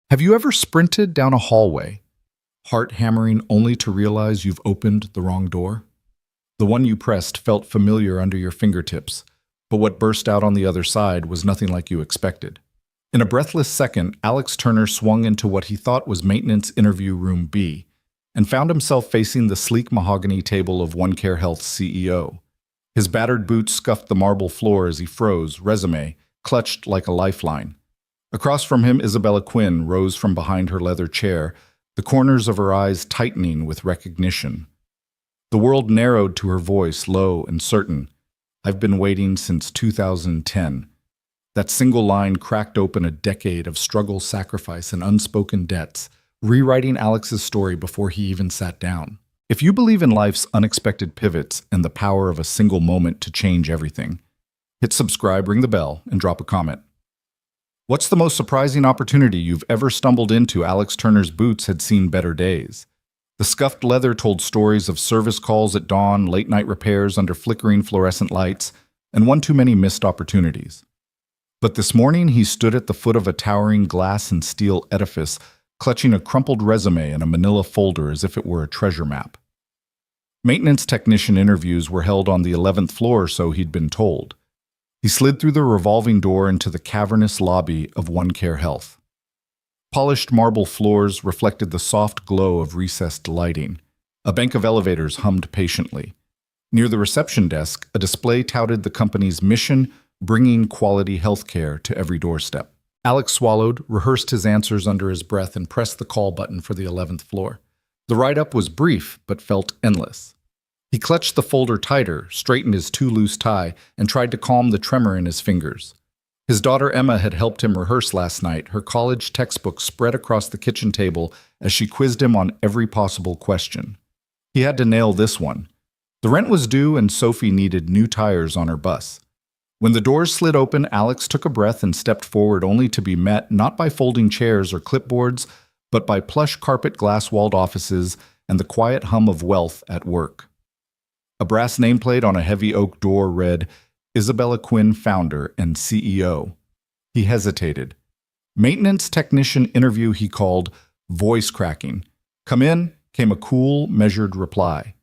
Have you ever sprinted down a hallway, heart hammering only to realize you've opened the wrong door? The one you pressed felt familiar under your fingertips, but what burst out on the other side was nothing like you expected. In a breathless second, Alex Turner swung into what he thought was maintenance interview room B and found himself facing the sleek mahogany table of OneCare Health's CEO. His battered boots scuffed the marble floor as he froze, resume clutched like a lifeline. Across from him, Isabella Quinn rose from behind her leather chair, the corners of her eyes tightening with recognition. The world narrowed to her voice, low and certain. "I've been waiting since 2010. That single line cracked open a decade of struggle, sacrifice, and unspoken debts, rewriting Alex's story before he even sat down. If you believe in life's unexpected pivots and the power of a single moment to change everything, hit subscribe, ring the bell, and drop a comment. What's the most surprising opportunity you've ever stumbled into? Alex Turner's boots had seen better days. The scuffed leather told stories of service calls at dawn, late-night repairs under flickering fluorescent lights, and one too many missed opportunities. But this morning he stood at the foot of a towering glass and steel edifice, clutching a crumpled resume and a manila folder as if it were a treasure map. Maintenance technician interviews were held on the 11th floor, so he'd been told. He slid through the revolving door into the cavernous lobby of OneCare Health. Polished marble floors reflected the soft glow of recessed lighting. A bank of elevators hummed patiently. Near the reception desk, a display touted the company's mission, bringing quality healthcare to every doorstep. Alex swallowed, rehearsed his answers under his breath, and pressed the call button for the 11th floor. The write-up was brief, but felt endless. He clutched the folder tighter, straightened his too-loose tie, and tried to calm the tremor in his fingers. His daughter Emma had helped him rehearse last night, her college textbook spread across the kitchen table as she quizzed him on every possible question. He had to nail this one. The rent was due and Sophie needed new tires on her bus. When the doors slid open, Alex took a breath and stepped forward, only to be met not by folding chairs or clipboards, but by plush carpet glass-walled offices and the quiet hum of wealth at work. A brass nameplate on a heavy oak door read, "Isabella Quinn, founder and CEO." He hesitated. "Maintenance technician interview," he called, voice cracking. "Come in," came a cool, measured reply.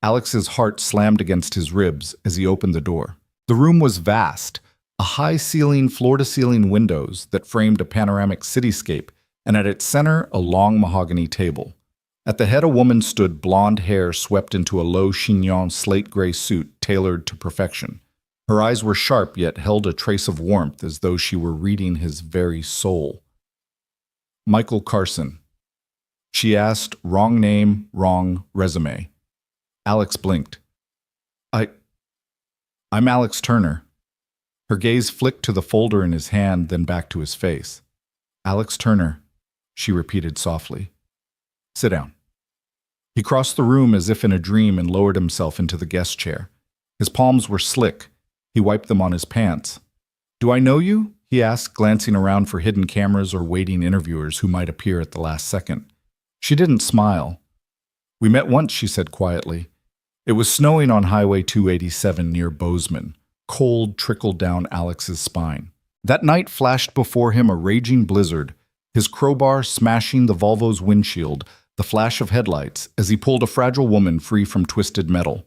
Alex's heart slammed against his ribs as he opened the door. The room was vast, a high-ceiling, floor-to-ceiling windows that framed a panoramic cityscape, and at its center, a long mahogany table. At the head, a woman stood, blonde hair swept into a low chignon slate-gray suit tailored to perfection. Her eyes were sharp, yet held a trace of warmth, as though she were reading his very soul. "Michael Carson," she asked, wrong name, wrong resume. Alex blinked. I'm Alex Turner." Her gaze flicked to the folder in his hand, then back to his face. "Alex Turner," she repeated softly. "Sit down." He crossed the room as if in a dream and lowered himself into the guest chair. His palms were slick. He wiped them on his pants. "Do I know you?" he asked, glancing around for hidden cameras or waiting interviewers who might appear at the last second. She didn't smile. "We met once," she said quietly. It was snowing on Highway 287 near Bozeman. Cold trickled down Alex's spine. That night flashed before him a raging blizzard, his crowbar smashing the Volvo's windshield, the flash of headlights as he pulled a fragile woman free from twisted metal.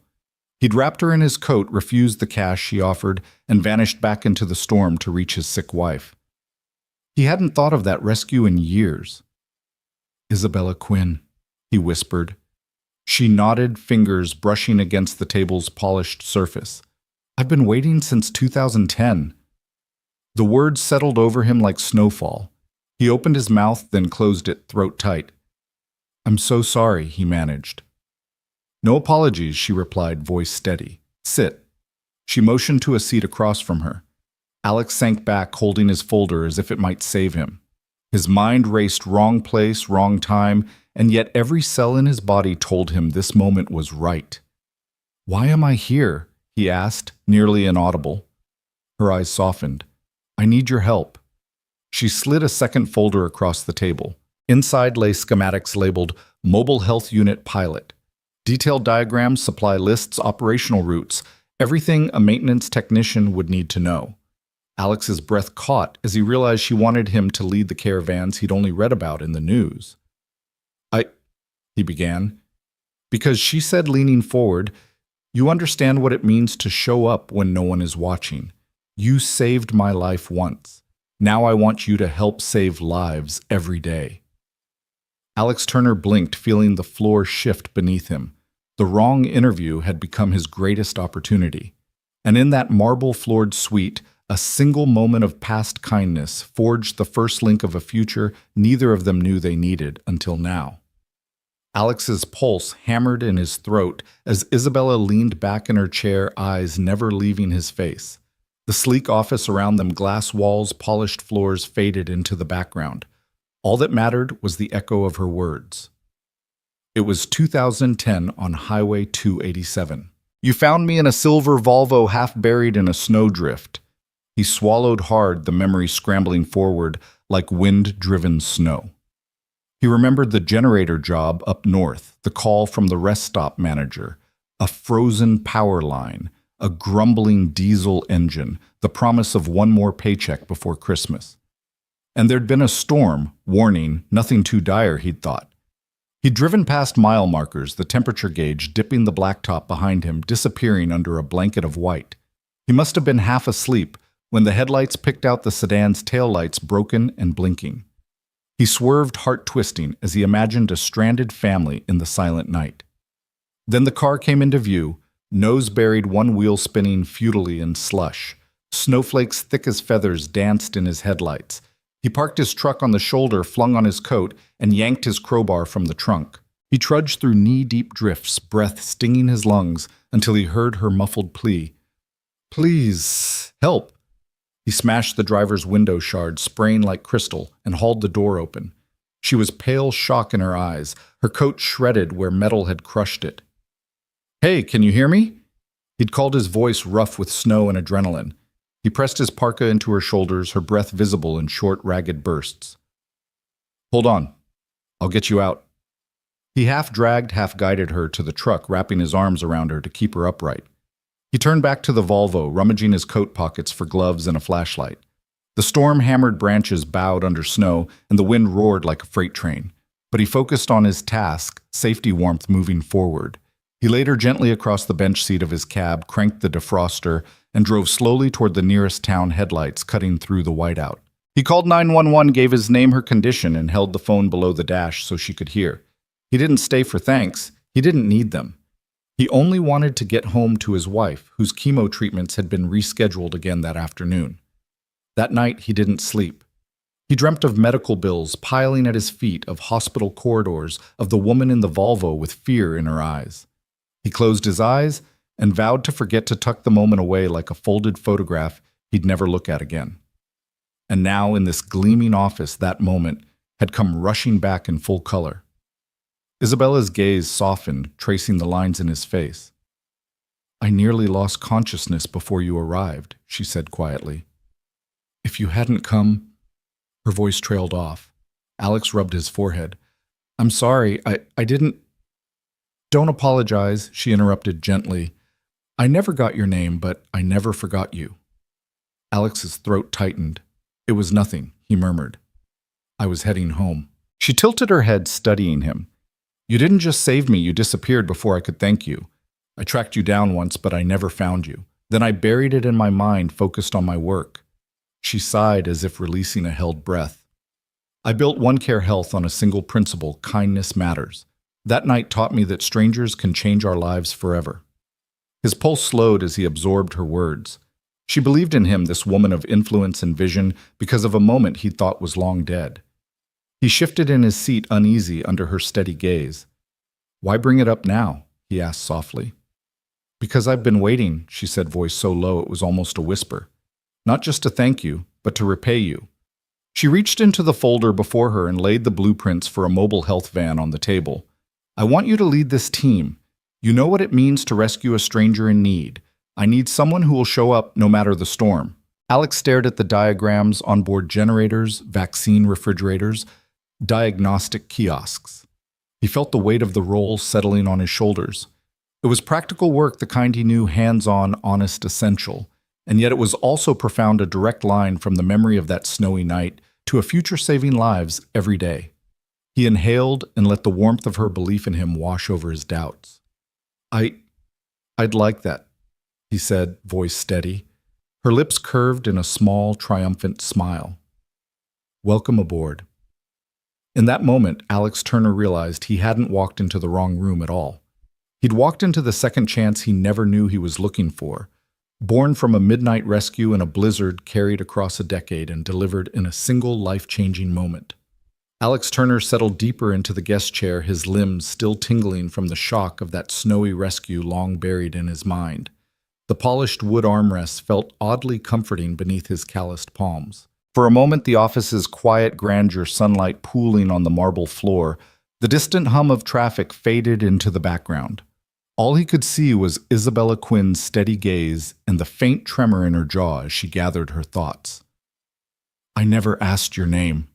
He'd wrapped her in his coat, refused the cash she offered, and vanished back into the storm to reach his sick wife. He hadn't thought of that rescue in years. "Isabella Quinn," he whispered. She nodded, fingers brushing against the table's polished surface. "I've been waiting since 2010. The words settled over him like snowfall. He opened his mouth, then closed it, throat tight. "I'm so sorry," he managed. "No apologies," she replied, voice steady. "Sit." She motioned to a seat across from her. Alex sank back, holding his folder as if it might save him. His mind raced wrong place, wrong time, and yet every cell in his body told him this moment was right. "Why am I here?" he asked, nearly inaudible. Her eyes softened. "I need your help." She slid a second folder across the table. Inside lay schematics labeled Mobile Health Unit Pilot. Detailed diagrams, supply lists, operational routes, everything a maintenance technician would need to know. Alex's breath caught as he realized she wanted him to lead the caravans he'd only read about in the news. He began, because she said, leaning forward, "You understand what it means to show up when no one is watching. You saved my life once. Now I want you to help save lives every day." Alex Turner blinked, feeling the floor shift beneath him. The wrong interview had become his greatest opportunity. And in that marble-floored suite, a single moment of past kindness forged the first link of a future neither of them knew they needed until now. Alex's pulse hammered in his throat as Isabella leaned back in her chair, eyes never leaving his face. The sleek office around them, glass walls, polished floors, faded into the background. All that mattered was the echo of her words. It was 2010 on Highway 287. "You found me in a silver Volvo half buried in a snowdrift." He swallowed hard, the memory scrambling forward like wind-driven snow. He remembered the generator job up north, the call from the rest stop manager, a frozen power line, a grumbling diesel engine, the promise of one more paycheck before Christmas. And there'd been a storm, warning, nothing too dire, he'd thought. He'd driven past mile markers, the temperature gauge dipping the blacktop behind him, disappearing under a blanket of white. He must have been half asleep when the headlights picked out the sedan's taillights broken and blinking. He swerved, heart-twisting, as he imagined a stranded family in the silent night. Then the car came into view, nose buried, one wheel spinning futilely in slush. Snowflakes thick as feathers danced in his headlights. He parked his truck on the shoulder, flung on his coat, and yanked his crowbar from the trunk. He trudged through knee-deep drifts, breath stinging his lungs, until he heard her muffled plea. "Please, help." He smashed the driver's window shard, spraying like crystal, and hauled the door open. She was pale shock in her eyes, her coat shredded where metal had crushed it. "Hey, can you hear me?" He'd called, his voice rough with snow and adrenaline. He pressed his parka into her shoulders, her breath visible in short, ragged bursts. "Hold on. I'll get you out." He half-dragged, half-guided her to the truck, wrapping his arms around her to keep her upright. He turned back to the Volvo, rummaging his coat pockets for gloves and a flashlight. The storm-hammered branches bowed under snow, and the wind roared like a freight train. But he focused on his task, safety warmth moving forward. He laid her gently across the bench seat of his cab, cranked the defroster, and drove slowly toward the nearest town headlights, cutting through the whiteout. He called 911, gave his name, her condition, and held the phone below the dash so she could hear. He didn't stay for thanks. He didn't need them. He only wanted to get home to his wife, whose chemo treatments had been rescheduled again that afternoon. That night, he didn't sleep. He dreamt of medical bills piling at his feet, of hospital corridors, of the woman in the Volvo with fear in her eyes. He closed his eyes and vowed to forget to tuck the moment away like a folded photograph he'd never look at again. And now, in this gleaming office, that moment had come rushing back in full color. Isabella's gaze softened, tracing the lines in his face. "I nearly lost consciousness before you arrived," she said quietly. "If you hadn't come..." Her voice trailed off. Alex rubbed his forehead. "I'm sorry, I didn't..." "Don't apologize," she interrupted gently. "I never got your name, but I never forgot you." Alex's throat tightened. "It was nothing," he murmured. "I was heading home." She tilted her head, studying him. "You didn't just save me, you disappeared before I could thank you. I tracked you down once, but I never found you. Then I buried it in my mind, focused on my work." She sighed as if releasing a held breath. "I built OneCare Health on a single principle: kindness matters. That night taught me that strangers can change our lives forever." His pulse slowed as he absorbed her words. She believed in him, this woman of influence and vision, because of a moment he thought was long dead. He shifted in his seat, uneasy under her steady gaze. "Why bring it up now?" he asked softly. "Because I've been waiting," she said, voice so low it was almost a whisper. "Not just to thank you, but to repay you." She reached into the folder before her and laid the blueprints for a mobile health van on the table. "I want you to lead this team. You know what it means to rescue a stranger in need. I need someone who will show up no matter the storm." Alex stared at the diagrams: onboard generators, vaccine refrigerators, diagnostic kiosks. He felt the weight of the role settling on his shoulders. It was practical work, the kind he knew, hands-on, honest, essential. and yet it was also profound, a direct line from the memory of that snowy night to a future saving lives every day. He inhaled and let the warmth of her belief in him wash over his doubts. I'd like that, he said, voice steady. Her lips curved in a small, triumphant smile. Welcome aboard. In that moment, Alex Turner realized he hadn't walked into the wrong room at all. He'd walked into the second chance he never knew he was looking for, born from a midnight rescue in a blizzard carried across a decade and delivered in a single life-changing moment. Alex Turner settled deeper into the guest chair, his limbs still tingling from the shock of that snowy rescue long buried in his mind. The polished wood armrests felt oddly comforting beneath his calloused palms. For a moment, the office's quiet grandeur, sunlight pooling on the marble floor, the distant hum of traffic faded into the background. All he could see was Isabella Quinn's steady gaze and the faint tremor in her jaw as she gathered her thoughts. I never asked your name,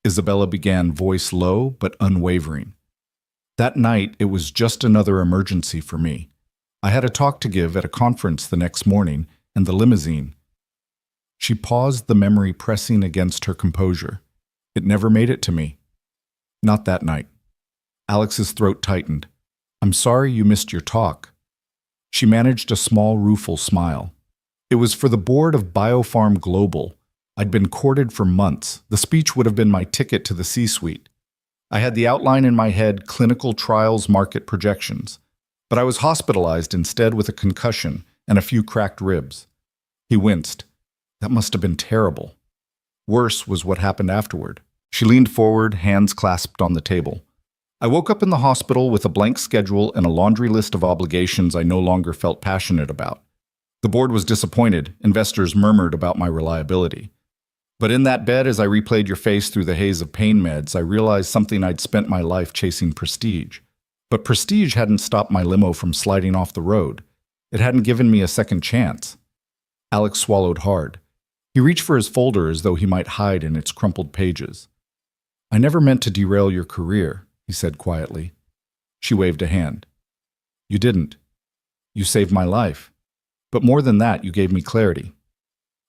Isabella began, voice low but unwavering. That night, it was just another emergency for me. I had a talk to give at a conference the next morning, and the limousine. She paused, the memory pressing against her composure. It never made it to me. Not that night. Alex's throat tightened. I'm sorry you missed your talk. She managed a small, rueful smile. It was for the board of Biopharm Global. I'd been courted for months. The speech would have been my ticket to the C-suite. I had the outline in my head, clinical trials, market projections. But I was hospitalized instead with a concussion and a few cracked ribs. He winced. That must have been terrible. Worse was what happened afterward. She leaned forward, hands clasped on the table. I woke up in the hospital with a blank schedule and a laundry list of obligations I no longer felt passionate about. The board was disappointed. Investors murmured about my reliability. But in that bed, as I replayed your face through the haze of pain meds, I realized something I'd spent my life chasing: prestige. But prestige hadn't stopped my limo from sliding off the road. It hadn't given me a second chance. Alex swallowed hard. He reached for his folder as though he might hide in its crumpled pages. I never meant to derail your career, he said quietly. She waved a hand. You didn't. You saved my life. But more than that, you gave me clarity.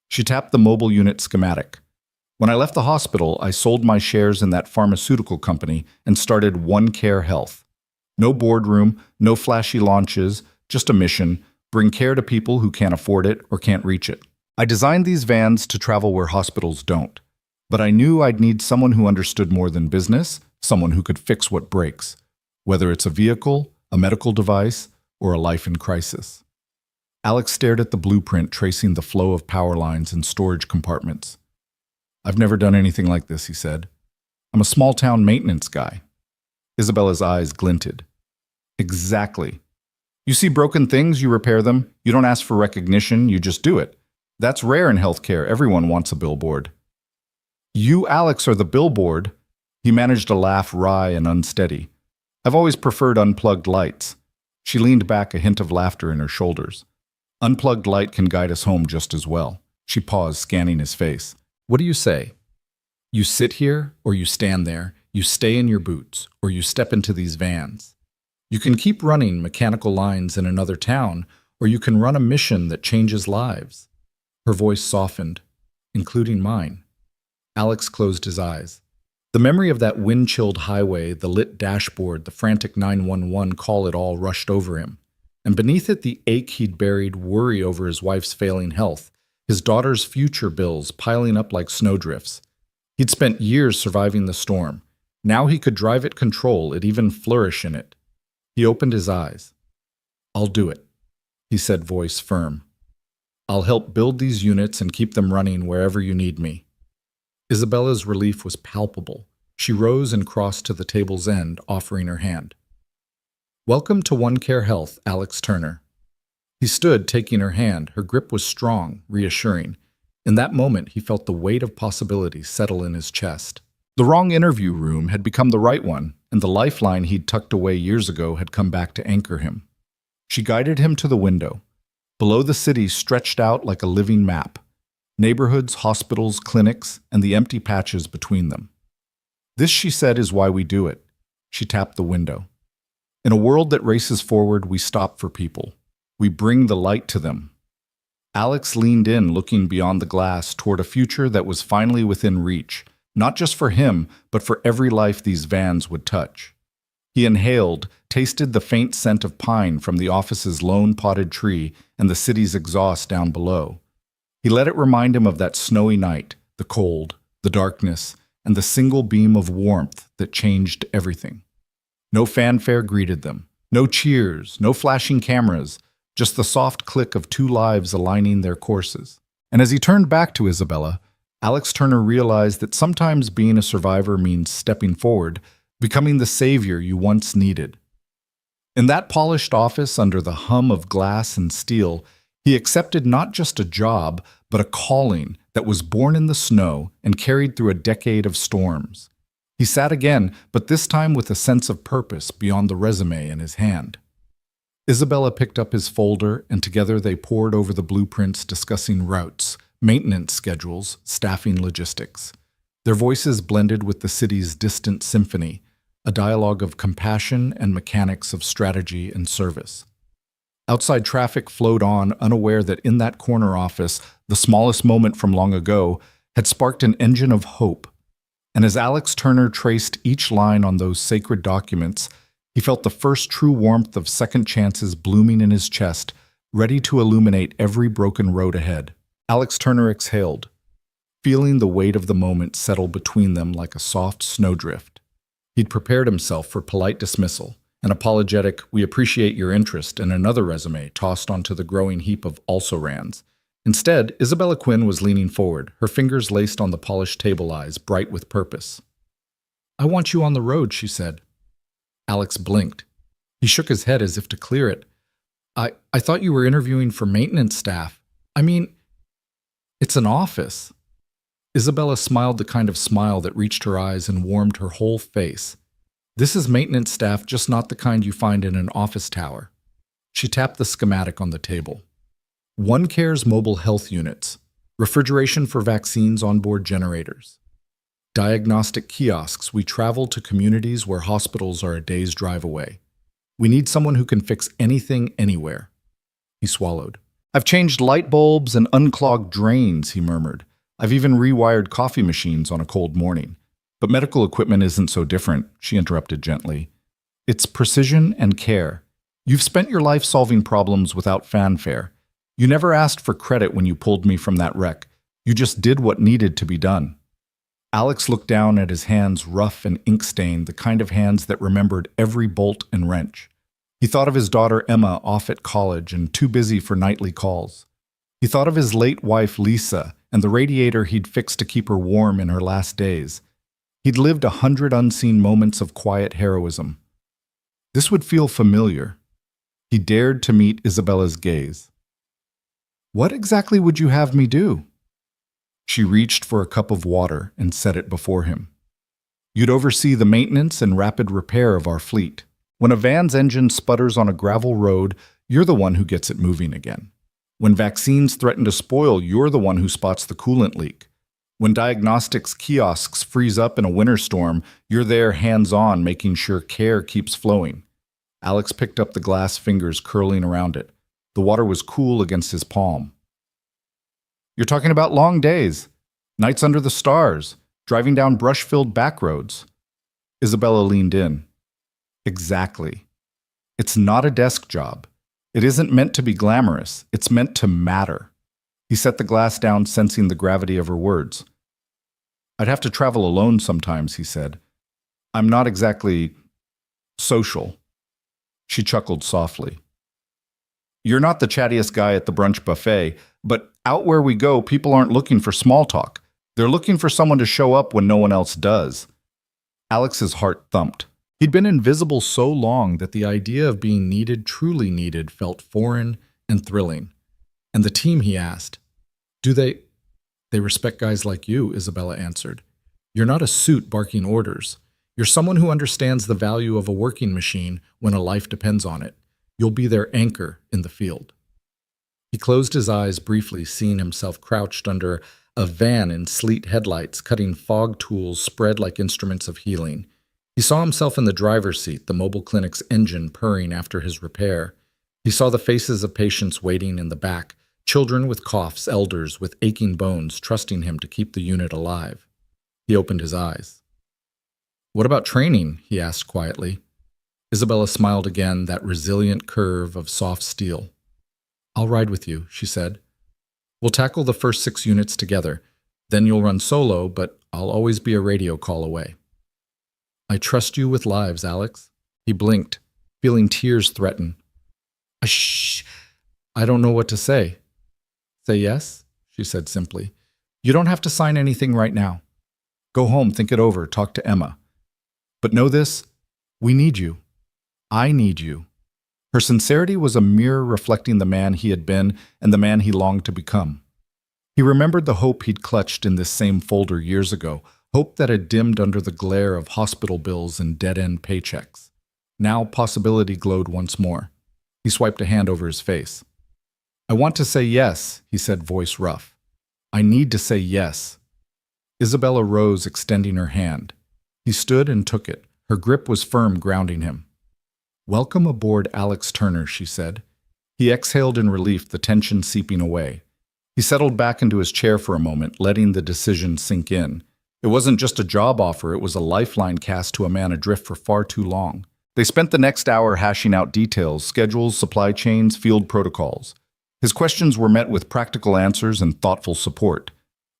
She tapped the mobile unit schematic. When I left the hospital, I sold my shares in that pharmaceutical company and started OneCare Health. No boardroom, no flashy launches, just a mission: bring care to people who can't afford it or can't reach it. I designed these vans to travel where hospitals don't. But I knew I'd need someone who understood more than business, someone who could fix what breaks, whether it's a vehicle, a medical device, or a life in crisis. Alex stared at the blueprint tracing the flow of power lines and storage compartments. I've never done anything like this, he said. I'm a small-town maintenance guy. Isabella's eyes glinted. Exactly. You see broken things, you repair them. You don't ask for recognition, you just do it. That's rare in healthcare. Everyone wants a billboard. You, Alex, are the billboard. He managed a laugh, wry and unsteady. I've always preferred unplugged lights. She leaned back, a hint of laughter in her shoulders. Unplugged light can guide us home just as well. She paused, scanning his face. What do you say? You sit here, or you stand there. You stay in your boots, or you step into these vans. You can keep running mechanical lines in another town, or you can run a mission that changes lives. Her voice softened, including mine. Alex closed his eyes. The memory of that wind-chilled highway, the lit dashboard, the frantic 911 call, it all rushed over him. And beneath it, the ache he'd buried, worry over his wife's failing health, his daughter's future bills piling up like snowdrifts. He'd spent years surviving the storm. Now he could drive it, control it, even flourish in it. He opened his eyes. I'll do it, he said, voice firm. I'll help build these units and keep them running wherever you need me. Isabella's relief was palpable. She rose and crossed to the table's end, offering her hand. Welcome to OneCare Health, Alex Turner. He stood, taking her hand. Her grip was strong, reassuring. In that moment, he felt the weight of possibility settle in his chest. The wrong interview room had become the right one, and the lifeline he'd tucked away years ago had come back to anchor him. She guided him to the window. Below, the city stretched out like a living map. Neighborhoods, hospitals, clinics, and the empty patches between them. This, she said, is why we do it. She tapped the window. In a world that races forward, we stop for people. We bring the light to them. Alex leaned in, looking beyond the glass toward a future that was finally within reach, not just for him, but for every life these vans would touch. He inhaled, tasted the faint scent of pine from the office's lone potted tree and the city's exhaust down below. He let it remind him of that snowy night, the cold, the darkness, and the single beam of warmth that changed everything. No fanfare greeted them, no cheers, no flashing cameras, just the soft click of two lives aligning their courses. And as he turned back to Isabella, Alex Turner realized that sometimes being a survivor means stepping forward, becoming the savior you once needed. In that polished office under the hum of glass and steel, he accepted not just a job, but a calling that was born in the snow and carried through a decade of storms. He sat again, but this time with a sense of purpose beyond the resume in his hand. Isabella picked up his folder, and together they pored over the blueprints, discussing routes, maintenance schedules, staffing logistics. Their voices blended with the city's distant symphony, a dialogue of compassion and mechanics of strategy and service. Outside traffic flowed on, unaware that in that corner office, the smallest moment from long ago, had sparked an engine of hope. And as Alex Turner traced each line on those sacred documents, he felt the first true warmth of second chances blooming in his chest, ready to illuminate every broken road ahead. Alex Turner exhaled, feeling the weight of the moment settle between them like a soft snowdrift. He'd prepared himself for polite dismissal, an apologetic, "We appreciate your interest," and another resume tossed onto the growing heap of also-rans. Instead, Isabella Quinn was leaning forward, her fingers laced on the polished table eyes, bright with purpose. "I want you on the road," she said. Alex blinked. He shook his head as if to clear it. I thought you were interviewing for maintenance staff. I mean, it's an office." Isabella smiled the kind of smile that reached her eyes and warmed her whole face. "This is maintenance staff, just not the kind you find in an office tower." She tapped the schematic on the table. OneCare's mobile health units, refrigeration for vaccines onboard generators. Diagnostic kiosks, we travel to communities where hospitals are a day's drive away. We need someone who can fix anything anywhere. He swallowed. "I've changed light bulbs and unclogged drains," he murmured. "I've even rewired coffee machines on a cold morning. But medical equipment isn't so different," she interrupted gently. "It's precision and care. You've spent your life solving problems without fanfare. You never asked for credit when you pulled me from that wreck. You just did what needed to be done." Alex looked down at his hands, rough and ink-stained, the kind of hands that remembered every bolt and wrench. He thought of his daughter Emma, off at college and too busy for nightly calls. He thought of his late wife Lisa and the radiator he'd fixed to keep her warm in her last days. He'd lived 100 unseen moments of quiet heroism. This would feel familiar. He dared to meet Isabella's gaze. "What exactly would you have me do?" She reached for a cup of water and set it before him. "You'd oversee the maintenance and rapid repair of our fleet. When a van's engine sputters on a gravel road, you're the one who gets it moving again. When vaccines threaten to spoil, you're the one who spots the coolant leak. When diagnostics kiosks freeze up in a winter storm, you're there hands-on, making sure care keeps flowing." Alex picked up the glass fingers curling around it. The water was cool against his palm. "You're talking about long days, nights under the stars, driving down brush-filled back roads." Isabella leaned in. "Exactly. It's not a desk job. It isn't meant to be glamorous. It's meant to matter." He set the glass down, sensing the gravity of her words. "I'd have to travel alone sometimes," he said. "I'm not exactly social." She chuckled softly. "You're not the chattiest guy at the brunch buffet, but out where we go, people aren't looking for small talk. They're looking for someone to show up when no one else does." Alex's heart thumped. He'd been invisible so long that the idea of being needed, truly needed, felt foreign and thrilling. "And the team," he asked. "Do they respect guys like you," Isabella answered. "You're not a suit barking orders. You're someone who understands the value of a working machine when a life depends on it. You'll be their anchor in the field." He closed his eyes briefly, seeing himself crouched under a van in sleet headlights, cutting fog tools spread like instruments of healing. He saw himself in the driver's seat, the mobile clinic's engine purring after his repair. He saw the faces of patients waiting in the back, Children with coughs, elders with aching bones, trusting him to keep the unit alive. He opened his eyes. "What about training?" he asked quietly. Isabella smiled again, that resilient curve of soft steel. "I'll ride with you," she said. "We'll tackle the first 6 units together. Then you'll run solo, but I'll always be a radio call away." "I trust you with lives, Alex." He blinked, feeling tears threaten. "Shh! I don't know what to say." "Say yes," she said simply. "You don't have to sign anything right now. Go home, think it over, talk to Emma. But know this, we need you. I need you." Her sincerity was a mirror reflecting the man he had been and the man he longed to become. He remembered the hope he'd clutched in this same folder years ago, hope that had dimmed under the glare of hospital bills and dead-end paychecks. Now possibility glowed once more. He swiped a hand over his face. "I want to say yes," he said, voice rough. "I need to say yes." Isabella rose, extending her hand. He stood and took it. Her grip was firm, grounding him. "Welcome aboard, Alex Turner," she said. He exhaled in relief, the tension seeping away. He settled back into his chair for a moment, letting the decision sink in. It wasn't just a job offer, it was a lifeline cast to a man adrift for far too long. They spent the next hour hashing out details, schedules, supply chains, field protocols. His questions were met with practical answers and thoughtful support.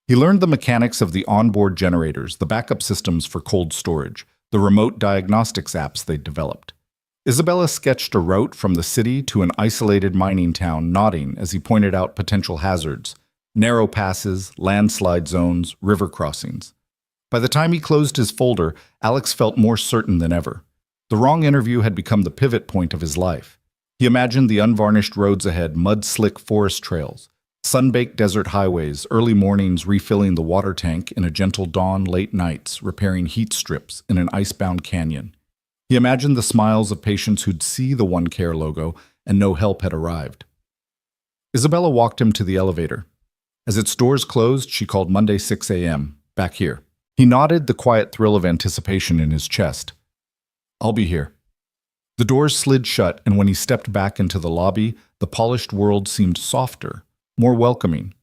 He learned the mechanics of the onboard generators, the backup systems for cold storage, the remote diagnostics apps they'd developed. Isabella sketched a route from the city to an isolated mining town, nodding as he pointed out potential hazards, narrow passes, landslide zones, river crossings. By the time he closed his folder, Alex felt more certain than ever. The wrong interview had become the pivot point of his life. He imagined the unvarnished roads ahead, mud-slick forest trails, sun-baked desert highways, early mornings refilling the water tank in a gentle dawn, late nights repairing heat strips in an icebound canyon. He imagined the smiles of patients who'd see the OneCare logo and no help had arrived. Isabella walked him to the elevator. As its doors closed, she called Monday 6 a.m., "Back here." He nodded, the quiet thrill of anticipation in his chest. "I'll be here." The doors slid shut, and when he stepped back into the lobby, the polished world seemed softer, more welcoming.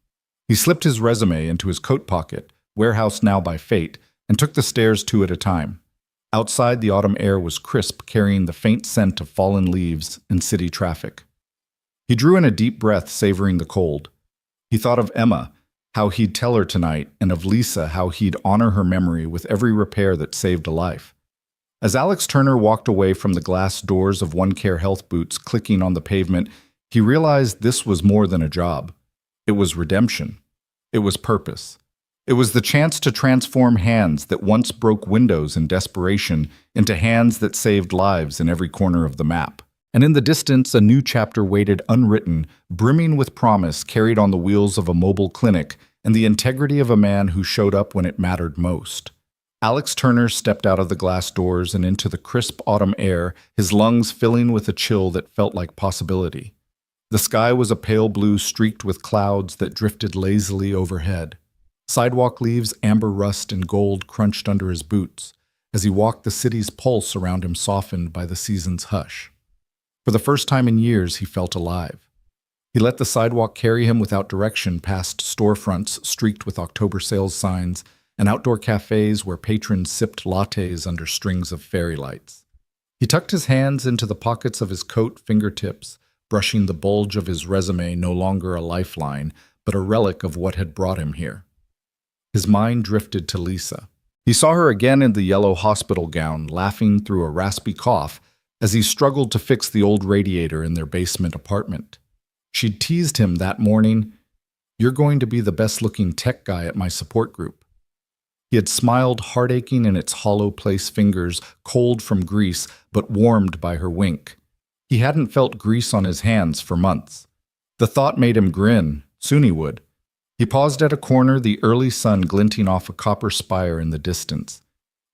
He slipped his resume into his coat pocket, warehoused now by fate, and took the stairs 2 at a time. Outside, the autumn air was crisp, carrying the faint scent of fallen leaves and city traffic. He drew in a deep breath, savoring the cold. He thought of Emma, how he'd tell her tonight, and of Lisa, how he'd honor her memory with every repair that saved a life. As Alex Turner walked away from the glass doors of OneCare Health boots clicking on the pavement, he realized this was more than a job. It was redemption. It was purpose. It was the chance to transform hands that once broke windows in desperation into hands that saved lives in every corner of the map. And in the distance, a new chapter waited unwritten, brimming with promise, carried on the wheels of a mobile clinic and the integrity of a man who showed up when it mattered most. Alex Turner stepped out of the glass doors and into the crisp autumn air, his lungs filling with a chill that felt like possibility. The sky was a pale blue streaked with clouds that drifted lazily overhead. Sidewalk leaves, amber rust and gold crunched under his boots. As he walked, the city's pulse around him softened by the season's hush. For the first time in years, he felt alive. He let the sidewalk carry him without direction past storefronts streaked with October sales signs and outdoor cafes where patrons sipped lattes under strings of fairy lights. He tucked his hands into the pockets of his coat fingertips, brushing the bulge of his resume, no longer a lifeline, but a relic of what had brought him here. His mind drifted to Lisa. He saw her again in the yellow hospital gown, laughing through a raspy cough as he struggled to fix the old radiator in their basement apartment. She'd teased him that morning, "You're going to be the best-looking tech guy at my support group." He had smiled, heart aching in its hollow place fingers, cold from grease, but warmed by her wink. He hadn't felt grease on his hands for months. The thought made him grin. Soon he would. He paused at a corner, the early sun glinting off a copper spire in the distance.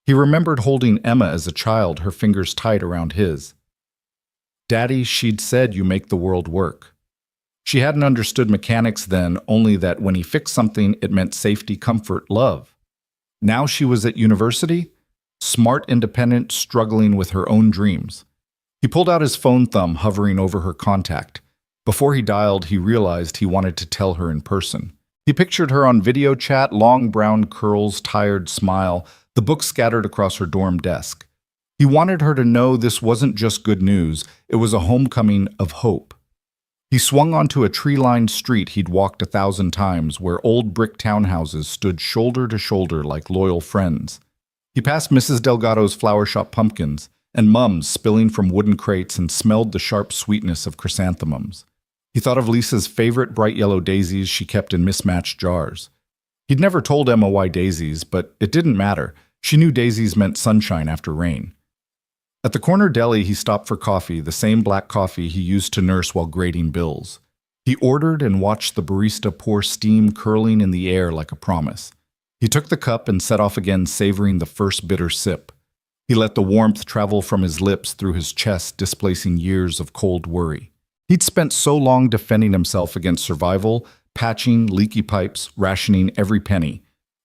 He remembered holding Emma as a child, her fingers tight around his. "Daddy, she'd said you make the world work." She hadn't understood mechanics then, only that when he fixed something, it meant safety, comfort, love. Now she was at university, smart, independent, struggling with her own dreams. He pulled out his phone thumb, hovering over her contact. Before he dialed, he realized he wanted to tell her in person. He pictured her on video chat, long brown curls, tired smile, the book scattered across her dorm desk. He wanted her to know this wasn't just good news, it was a homecoming of hope. He swung onto a tree-lined street he'd walked 1,000 times, where old brick townhouses stood shoulder to shoulder like loyal friends. He passed Mrs. Delgado's flower shop pumpkins, and mums spilling from wooden crates, and smelled the sharp sweetness of chrysanthemums. He thought of Lisa's favorite bright yellow daisies she kept in mismatched jars. He'd never told Emma why daisies, but it didn't matter. She knew daisies meant sunshine after rain. At the corner deli, he stopped for coffee, the same black coffee he used to nurse while grading bills. He ordered and watched the barista pour steam curling in the air like a promise. He took the cup and set off again, savoring the first bitter sip. He let the warmth travel from his lips through his chest, displacing years of cold worry. He'd spent so long defending himself against survival, patching leaky pipes, rationing every penny,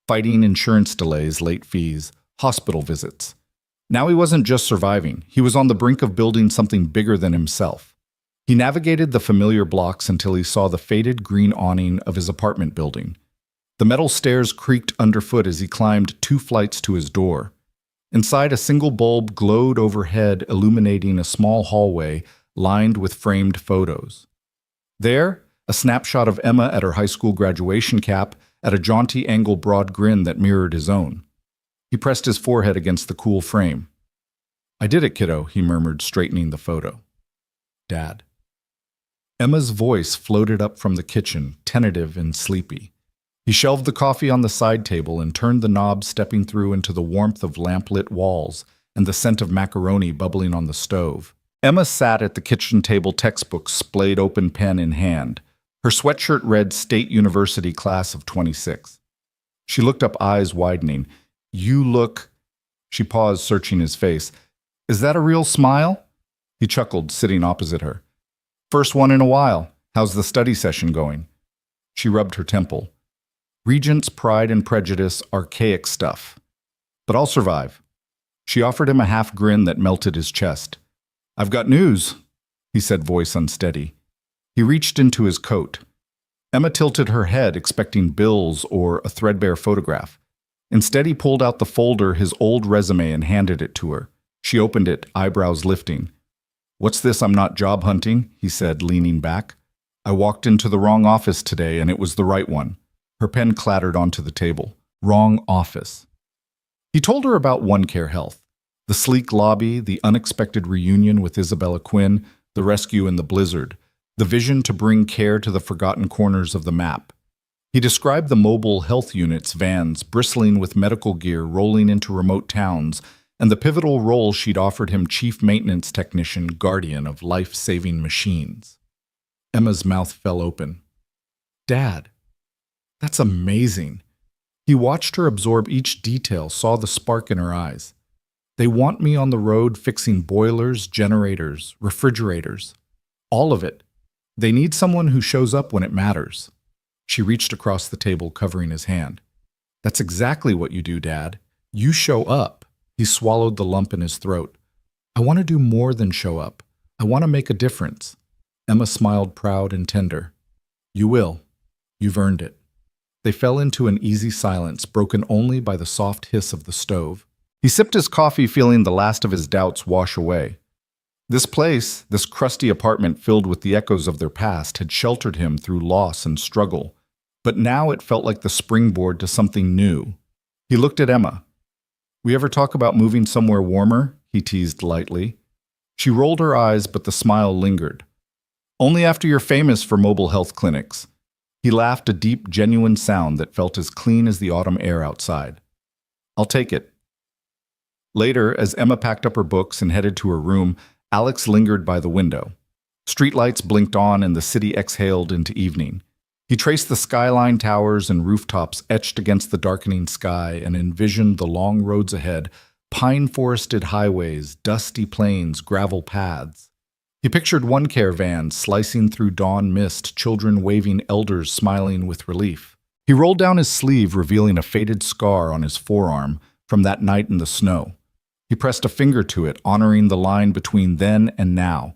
fighting insurance delays, late fees, hospital visits. Now he wasn't just surviving, he was on the brink of building something bigger than himself. He navigated the familiar blocks until he saw the faded green awning of his apartment building. The metal stairs creaked underfoot as he climbed 2 flights to his door. Inside, a single bulb glowed overhead, illuminating a small hallway lined with framed photos. There, a snapshot of Emma at her high school graduation cap, at a jaunty angle broad grin that mirrored his own. He pressed his forehead against the cool frame. "I did it, kiddo," he murmured, straightening the photo. "Dad." Emma's voice floated up from the kitchen, tentative and sleepy. He shelved the coffee on the side table and turned the knob, stepping through into the warmth of lamp-lit walls and the scent of macaroni bubbling on the stove. Emma sat at the kitchen table, textbook splayed open, pen in hand. Her sweatshirt read State University Class of 26. She looked up, eyes widening. "You look—" She paused, searching his face. "Is that a real smile?" He chuckled, sitting opposite her. "First one in a while. How's the study session going?" She rubbed her temple. "Regents, Pride and Prejudice, archaic stuff. But I'll survive." She offered him a half grin that melted his chest. "I've got news," he said, voice unsteady. He reached into his coat. Emma tilted her head, expecting bills or a threadbare photograph. Instead, he pulled out the folder, his old resume, and handed it to her. She opened it, eyebrows lifting. "What's this? I'm not job hunting," he said, leaning back. "I walked into the wrong office today, and it was the right one." Her pen clattered onto the table. Wrong office. He told her about OneCare Health. The sleek lobby, the unexpected reunion with Isabella Quinn, the rescue in the blizzard, the vision to bring care to the forgotten corners of the map. He described the mobile health units, vans, bristling with medical gear rolling into remote towns, and the pivotal role she'd offered him, chief maintenance technician, guardian of life-saving machines. Emma's mouth fell open. "Dad, that's amazing." He watched her absorb each detail, saw the spark in her eyes. "They want me on the road fixing boilers, generators, refrigerators. All of it. They need someone who shows up when it matters." She reached across the table, covering his hand. "That's exactly what you do, Dad. You show up." He swallowed the lump in his throat. "I want to do more than show up. I want to make a difference." Emma smiled, proud and tender. "You will. You've earned it." They fell into an easy silence, broken only by the soft hiss of the stove. He sipped his coffee, feeling the last of his doubts wash away. This place, this crusty apartment filled with the echoes of their past, had sheltered him through loss and struggle. But now it felt like the springboard to something new. He looked at Emma. "We ever talk about moving somewhere warmer?" he teased lightly. She rolled her eyes, but the smile lingered. "Only after you're famous for mobile health clinics." He laughed, a deep, genuine sound that felt as clean as the autumn air outside. "I'll take it." Later, as Emma packed up her books and headed to her room, Alex lingered by the window. Streetlights blinked on and the city exhaled into evening. He traced the skyline towers and rooftops etched against the darkening sky and envisioned the long roads ahead, pine-forested highways, dusty plains, gravel paths. He pictured OneCare vans slicing through dawn mist, children waving, elders smiling with relief. He rolled down his sleeve, revealing a faded scar on his forearm from that night in the snow. He pressed a finger to it, honoring the line between then and now.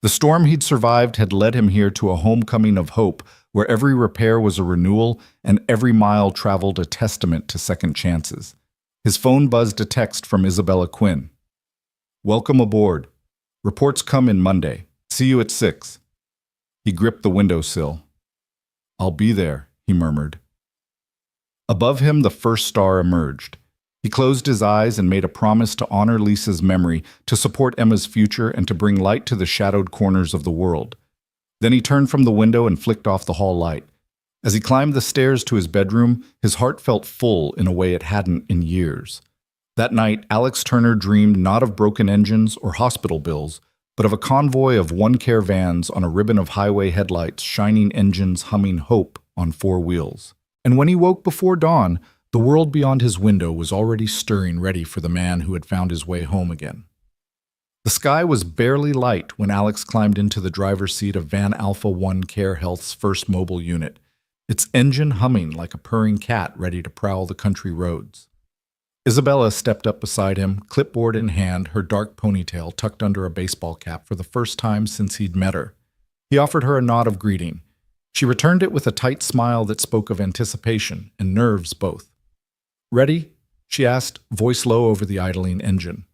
The storm he'd survived had led him here to a homecoming of hope, where every repair was a renewal and every mile traveled a testament to second chances. His phone buzzed a text from Isabella Quinn. "Welcome aboard. Reports come in Monday. See you at 6. He gripped the windowsill. "I'll be there," he murmured. Above him, the first star emerged. He closed his eyes and made a promise to honor Lisa's memory, to support Emma's future, and to bring light to the shadowed corners of the world. Then he turned from the window and flicked off the hall light. As he climbed the stairs to his bedroom, his heart felt full in a way it hadn't in years. That night, Alex Turner dreamed not of broken engines or hospital bills, but of a convoy of one-care vans on a ribbon of highway headlights, shining engines humming hope on 4 wheels. And when he woke before dawn, the world beyond his window was already stirring, ready for the man who had found his way home again. The sky was barely light when Alex climbed into the driver's seat of Van Alpha One Care Health's first mobile unit, its engine humming like a purring cat ready to prowl the country roads. Isabella stepped up beside him, clipboard in hand, her dark ponytail tucked under a baseball cap for the first time since he'd met her. He offered her a nod of greeting. She returned it with a tight smile that spoke of anticipation and nerves both. "Ready?" she asked, voice low over the idling engine.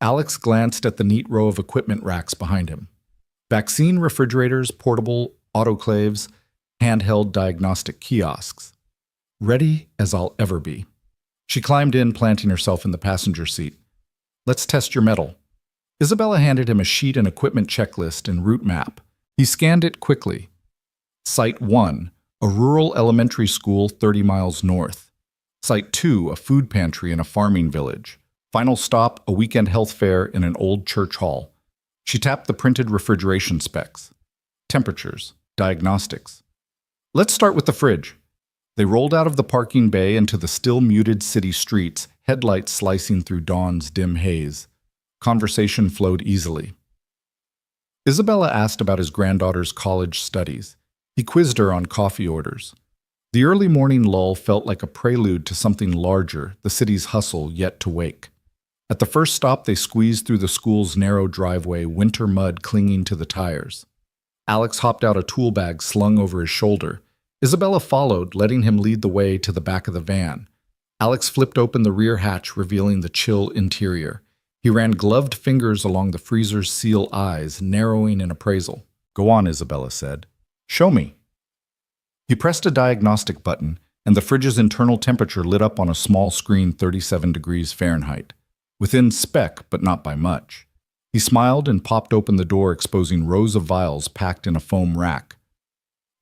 Alex glanced at the neat row of equipment racks behind him. Vaccine refrigerators, portable autoclaves, handheld diagnostic kiosks. Ready as I'll ever be. She climbed in, planting herself in the passenger seat. "Let's test your mettle." Isabella handed him a sheet and equipment checklist and route map. He scanned it quickly. Site 1, a rural elementary school 30 miles north. Site 2, a food pantry in a farming village. Final stop, a weekend health fair in an old church hall. She tapped the printed refrigeration specs. Temperatures, diagnostics. "Let's start with the fridge." They rolled out of the parking bay into the still muted city streets, headlights slicing through dawn's dim haze. Conversation flowed easily. Isabella asked about his granddaughter's college studies. He quizzed her on coffee orders. The early morning lull felt like a prelude to something larger, the city's hustle yet to wake. At the first stop, they squeezed through the school's narrow driveway, winter mud clinging to the tires. Alex hopped out a tool bag slung over his shoulder. Isabella followed, letting him lead the way to the back of the van. Alex flipped open the rear hatch, revealing the chill interior. He ran gloved fingers along the freezer's seal eyes, narrowing in appraisal. "Go on," Isabella said. "Show me." He pressed a diagnostic button, and the fridge's internal temperature lit up on a small screen 37 degrees Fahrenheit. Within spec, but not by much. He smiled and popped open the door, exposing rows of vials packed in a foam rack.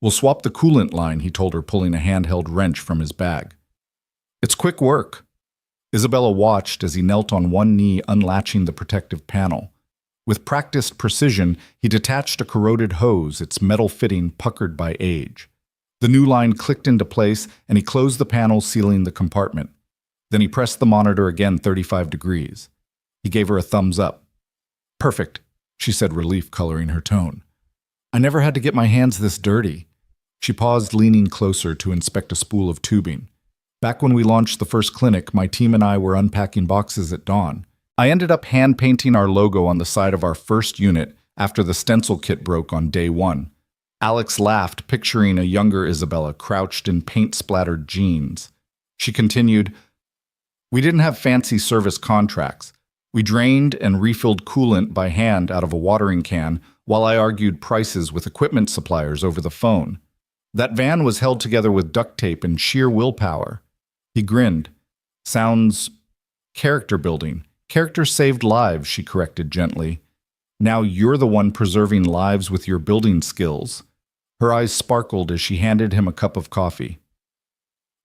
"We'll swap the coolant line," he told her, pulling a handheld wrench from his bag. "It's quick work." Isabella watched as he knelt on one knee, unlatching the protective panel. With practiced precision, he detached a corroded hose, its metal fitting puckered by age. The new line clicked into place, and he closed the panel, sealing the compartment. Then he pressed the monitor again 35 degrees. He gave her a thumbs up. "Perfect," she said, relief coloring her tone. "I never had to get my hands this dirty." She paused, leaning closer to inspect a spool of tubing. "Back when we launched the first clinic, my team and I were unpacking boxes at dawn. I ended up hand-painting our logo on the side of our first unit after the stencil kit broke on day 1. Alex laughed, picturing a younger Isabella crouched in paint-splattered jeans. She continued, "We didn't have fancy service contracts. We drained and refilled coolant by hand out of a watering can while I argued prices with equipment suppliers over the phone. That van was held together with duct tape and sheer willpower." He grinned. "Sounds character building. Character saved lives," she corrected gently. "Now you're the one preserving lives with your building skills." Her eyes sparkled as she handed him a cup of coffee.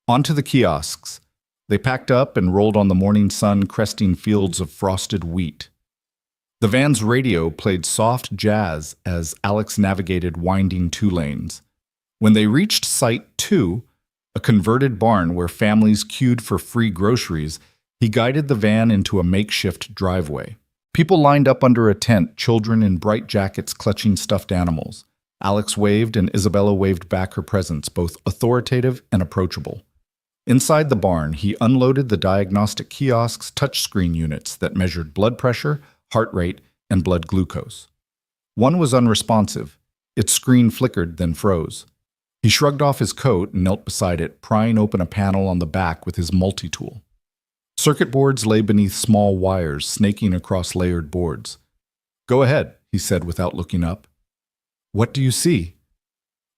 Onto the kiosks. They packed up and rolled on the morning sun, cresting fields of frosted wheat. The van's radio played soft jazz as Alex navigated winding 2 lanes. When they reached Site 2, a converted barn where families queued for free groceries, he guided the van into a makeshift driveway. People lined up under a tent, children in bright jackets clutching stuffed animals. Alex waved and Isabella waved back her presence, both authoritative and approachable. Inside the barn, he unloaded the diagnostic kiosks' touchscreen units that measured blood pressure, heart rate, and blood glucose. One was unresponsive. Its screen flickered, then froze. He shrugged off his coat and knelt beside it, prying open a panel on the back with his multi-tool. Circuit boards lay beneath small wires snaking across layered boards. "Go ahead," he said without looking up. "What do you see?"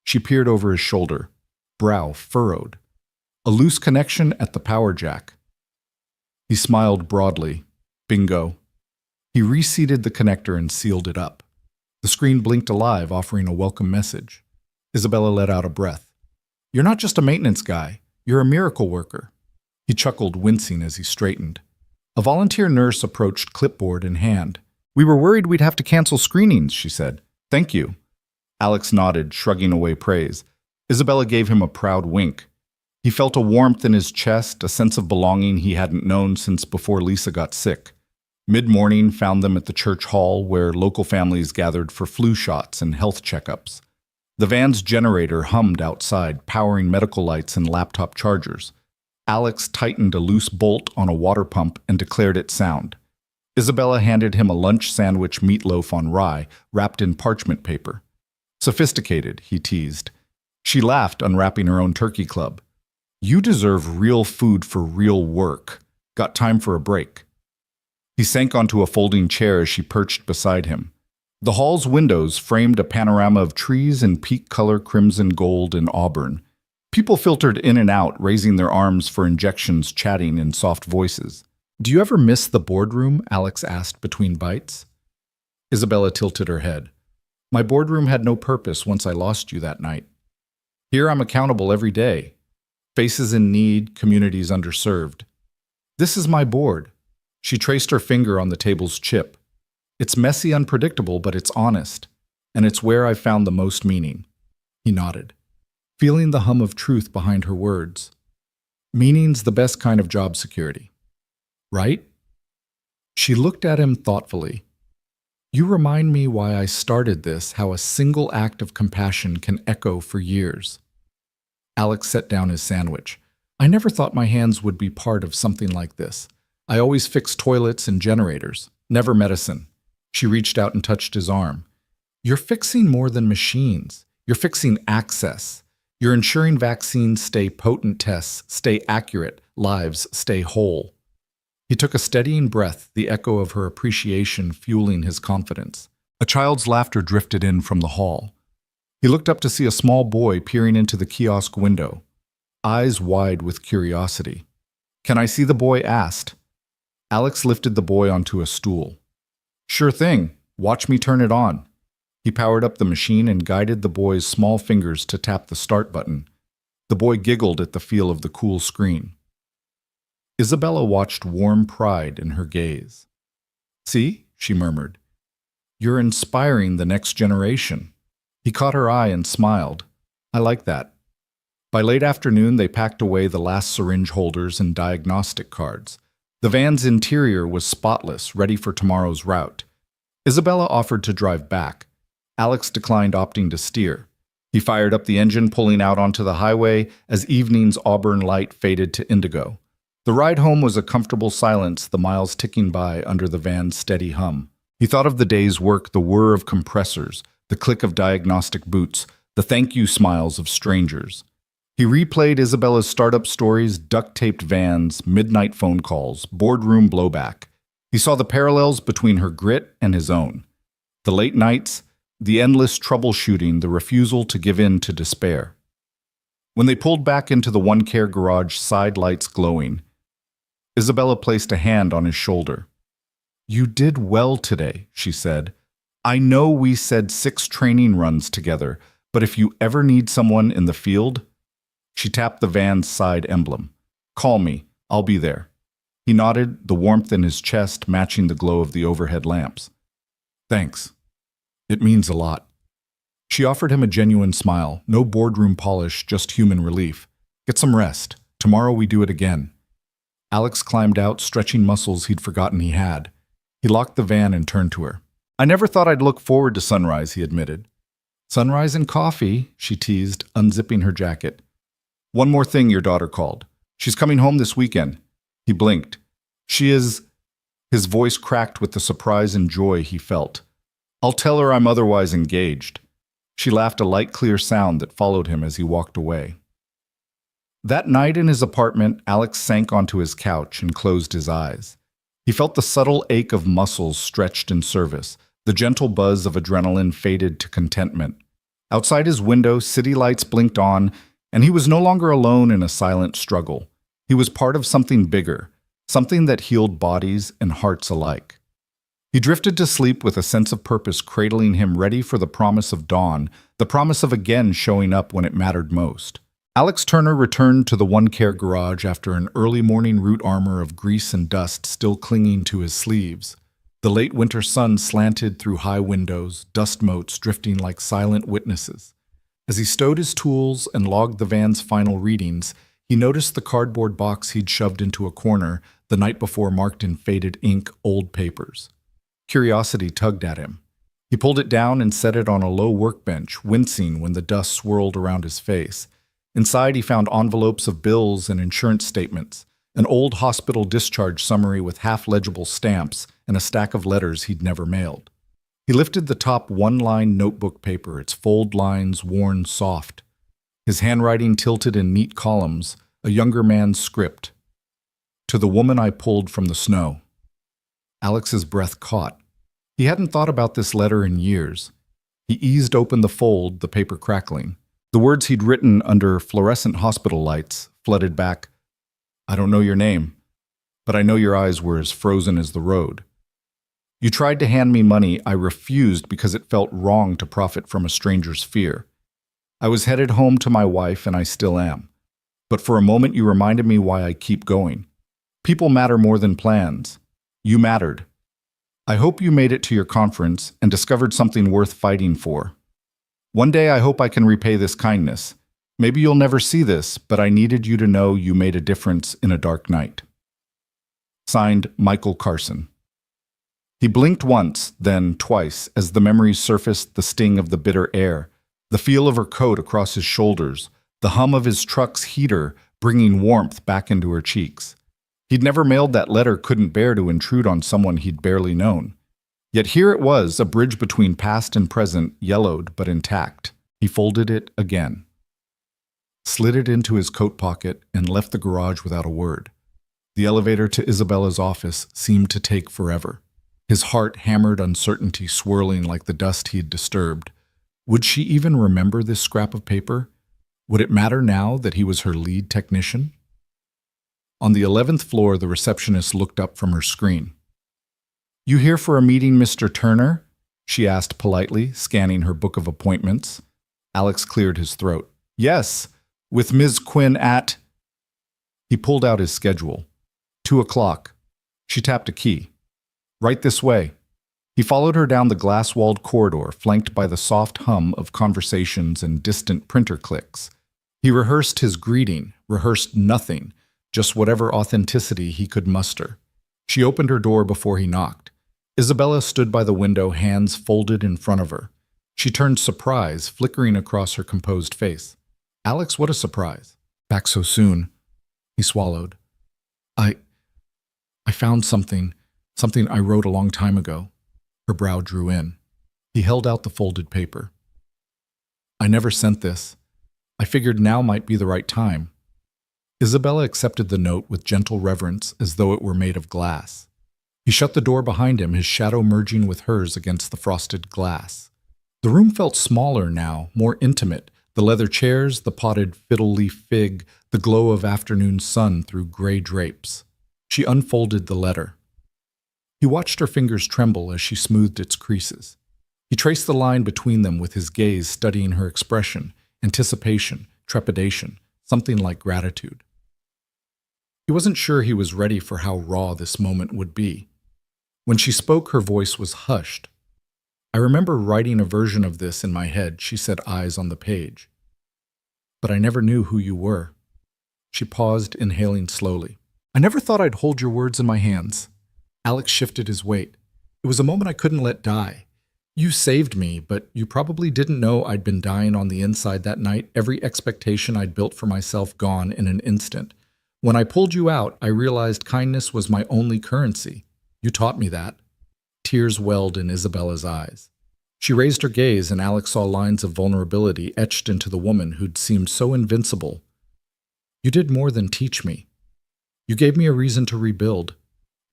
She peered over his shoulder, brow furrowed. A loose connection at the power jack. He smiled broadly. Bingo. He reseated the connector and sealed it up. The screen blinked alive, offering a welcome message. Isabella let out a breath. "You're not just a maintenance guy. You're a miracle worker." He chuckled, wincing as he straightened. A volunteer nurse approached, clipboard in hand. "We were worried we'd have to cancel screenings," she said. "Thank you." Alex nodded, shrugging away praise. Isabella gave him a proud wink. He felt a warmth in his chest, a sense of belonging he hadn't known since before Lisa got sick. Mid-morning found them at the church hall where local families gathered for flu shots and health checkups. The van's generator hummed outside, powering medical lights and laptop chargers. Alex tightened a loose bolt on a water pump and declared it sound. Isabella handed him a lunch sandwich meatloaf on rye, wrapped in parchment paper. "Sophisticated," he teased. She laughed, unwrapping her own turkey club. "You deserve real food for real work. Got time for a break." He sank onto a folding chair as she perched beside him. The hall's windows framed a panorama of trees in peak color crimson, gold, and auburn. People filtered in and out, raising their arms for injections, chatting in soft voices. "Do you ever miss the boardroom?" Alex asked between bites. Isabella tilted her head. "My boardroom had no purpose once I lost you that night. Here I'm accountable every day. Faces in need, communities underserved. This is my board." She traced her finger on the table's chip. "It's messy, unpredictable, but it's honest. And it's where I found the most meaning." He nodded, feeling the hum of truth behind her words. "Meaning's the best kind of job security. Right?" She looked at him thoughtfully. "You remind me why I started this, how a single act of compassion can echo for years." Alex set down his sandwich. "I never thought my hands would be part of something like this. I always fixed toilets and generators, never medicine." She reached out and touched his arm. "You're fixing more than machines. You're fixing access. You're ensuring vaccines stay potent, tests stay accurate, lives stay whole." He took a steadying breath, the echo of her appreciation fueling his confidence. A child's laughter drifted in from the hall. He looked up to see a small boy peering into the kiosk window, eyes wide with curiosity. "Can I see the boy?" asked. Alex lifted the boy onto a stool. "Sure thing. Watch me turn it on." He powered up the machine and guided the boy's small fingers to tap the start button. The boy giggled at the feel of the cool screen. Isabella watched warm pride in her gaze. "See?" she murmured. "You're inspiring the next generation." He caught her eye and smiled. "I like that." By late afternoon, they packed away the last syringe holders and diagnostic cards. The van's interior was spotless, ready for tomorrow's route. Isabella offered to drive back. Alex declined, opting to steer. He fired up the engine, pulling out onto the highway as evening's auburn light faded to indigo. The ride home was a comfortable silence, the miles ticking by under the van's steady hum. He thought of the day's work, the whir of compressors, the click of diagnostic boots, the thank you smiles of strangers. He replayed Isabella's startup stories, duct-taped vans, midnight phone calls, boardroom blowback. He saw the parallels between her grit and his own. The late nights, the endless troubleshooting, the refusal to give in to despair. When they pulled back into the one-care garage, side lights glowing, Isabella placed a hand on his shoulder. "You did well today," she said. "I know we said 6 training runs together, but if you ever need someone in the field..." She tapped the van's side emblem. "Call me. I'll be there." He nodded, the warmth in his chest matching the glow of the overhead lamps. "Thanks. It means a lot." She offered him a genuine smile, no boardroom polish, just human relief. "Get some rest. Tomorrow we do it again." Alex climbed out, stretching muscles he'd forgotten he had. He locked the van and turned to her. "I never thought I'd look forward to sunrise," he admitted. "Sunrise and coffee," she teased, unzipping her jacket. "One more thing," your daughter called. "She's coming home this weekend." He blinked. "She is..." His voice cracked with the surprise and joy he felt. I'll tell her I'm otherwise engaged. She laughed a light, clear sound that followed him as he walked away. That night in his apartment, Alex sank onto his couch and closed his eyes. He felt the subtle ache of muscles stretched in service. The gentle buzz of adrenaline faded to contentment. Outside his window, city lights blinked on, and he was no longer alone in a silent struggle. He was part of something bigger, something that healed bodies and hearts alike. He drifted to sleep with a sense of purpose cradling him, ready for the promise of dawn, the promise of again showing up when it mattered most. Alex Turner returned to the One Care garage after an early morning root armor of grease and dust still clinging to his sleeves. The late winter sun slanted through high windows, dust motes drifting like silent witnesses. As he stowed his tools and logged the van's final readings, he noticed the cardboard box he'd shoved into a corner the night before, marked in faded ink old papers. Curiosity tugged at him. He pulled it down and set it on a low workbench, wincing when the dust swirled around his face. Inside, he found envelopes of bills and insurance statements, an old hospital discharge summary with half-legible stamps, and a stack of letters he'd never mailed. He lifted the top one-line notebook paper, its fold lines worn soft. His handwriting tilted in neat columns, a younger man's script. To the woman I pulled from the snow. Alex's breath caught. He hadn't thought about this letter in years. He eased open the fold, the paper crackling. The words he'd written under fluorescent hospital lights flooded back. I don't know your name, but I know your eyes were as frozen as the road. You tried to hand me money. I refused because it felt wrong to profit from a stranger's fear. I was headed home to my wife, and I still am. But for a moment you reminded me why I keep going. People matter more than plans. You mattered. I hope you made it to your conference and discovered something worth fighting for. One day I hope I can repay this kindness. Maybe you'll never see this, but I needed you to know you made a difference in a dark night. Signed, Michael Carson. He blinked once, then twice, as the memories surfaced, the sting of the bitter air, the feel of her coat across his shoulders, the hum of his truck's heater bringing warmth back into her cheeks. He'd never mailed that letter, couldn't bear to intrude on someone he'd barely known. Yet here it was, a bridge between past and present, yellowed but intact. He folded it again, slid it into his coat pocket, and left the garage without a word. The elevator to Isabella's office seemed to take forever. His heart hammered, uncertainty swirling like the dust he'd disturbed. Would she even remember this scrap of paper? Would it matter now that he was her lead technician? On the 11th floor, the receptionist looked up from her screen. You here for a meeting, Mr. Turner? She asked politely, scanning her book of appointments. Alex cleared his throat. Yes, with Ms. Quinn at... He pulled out his schedule. 2 o'clock. She tapped a key. Right this way. He followed her down the glass-walled corridor, flanked by the soft hum of conversations and distant printer clicks. He rehearsed his greeting, rehearsed nothing, just whatever authenticity he could muster. She opened her door before he knocked. Isabella stood by the window, hands folded in front of her. She turned surprise, flickering across her composed face. Alex, what a surprise. Back so soon. He swallowed. I found something I wrote a long time ago. Her brow drew in. He held out the folded paper. I never sent this. I figured now might be the right time. Isabella accepted the note with gentle reverence, as though it were made of glass. He shut the door behind him, his shadow merging with hers against the frosted glass. The room felt smaller now, more intimate, the leather chairs, the potted fiddle-leaf fig, the glow of afternoon sun through gray drapes. She unfolded the letter. He watched her fingers tremble as she smoothed its creases. He traced the line between them with his gaze, studying her expression, anticipation, trepidation, something like gratitude. He wasn't sure he was ready for how raw this moment would be. When she spoke, her voice was hushed. I remember writing a version of this in my head, she said, eyes on the page. But I never knew who you were. She paused, inhaling slowly. I never thought I'd hold your words in my hands. Alex shifted his weight. It was a moment I couldn't let die. You saved me, but you probably didn't know I'd been dying on the inside that night, every expectation I'd built for myself gone in an instant. When I pulled you out, I realized kindness was my only currency. You taught me that. Tears welled in Isabella's eyes. She raised her gaze, and Alex saw lines of vulnerability etched into the woman who'd seemed so invincible. You did more than teach me. You gave me a reason to rebuild.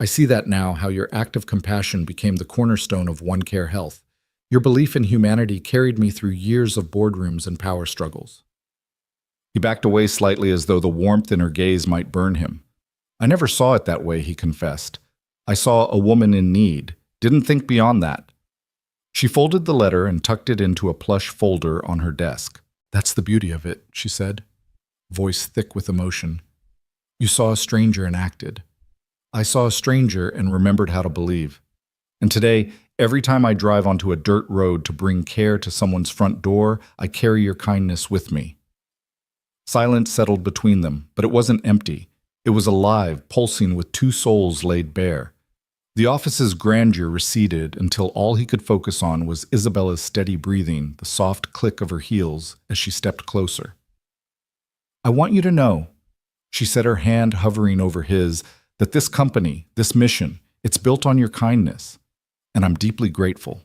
I see that now, how your act of compassion became the cornerstone of One Care Health. Your belief in humanity carried me through years of boardrooms and power struggles. He backed away slightly as though the warmth in her gaze might burn him. I never saw it that way, he confessed. I saw a woman in need, didn't think beyond that. She folded the letter and tucked it into a plush folder on her desk. That's the beauty of it, she said, voice thick with emotion. You saw a stranger and acted. I saw a stranger and remembered how to believe. And today, every time I drive onto a dirt road to bring care to someone's front door, I carry your kindness with me. Silence settled between them, but it wasn't empty. It was alive, pulsing with two souls laid bare. The office's grandeur receded until all he could focus on was Isabella's steady breathing, the soft click of her heels as she stepped closer. I want you to know, she said, her hand hovering over his, that this company, this mission, it's built on your kindness, and I'm deeply grateful.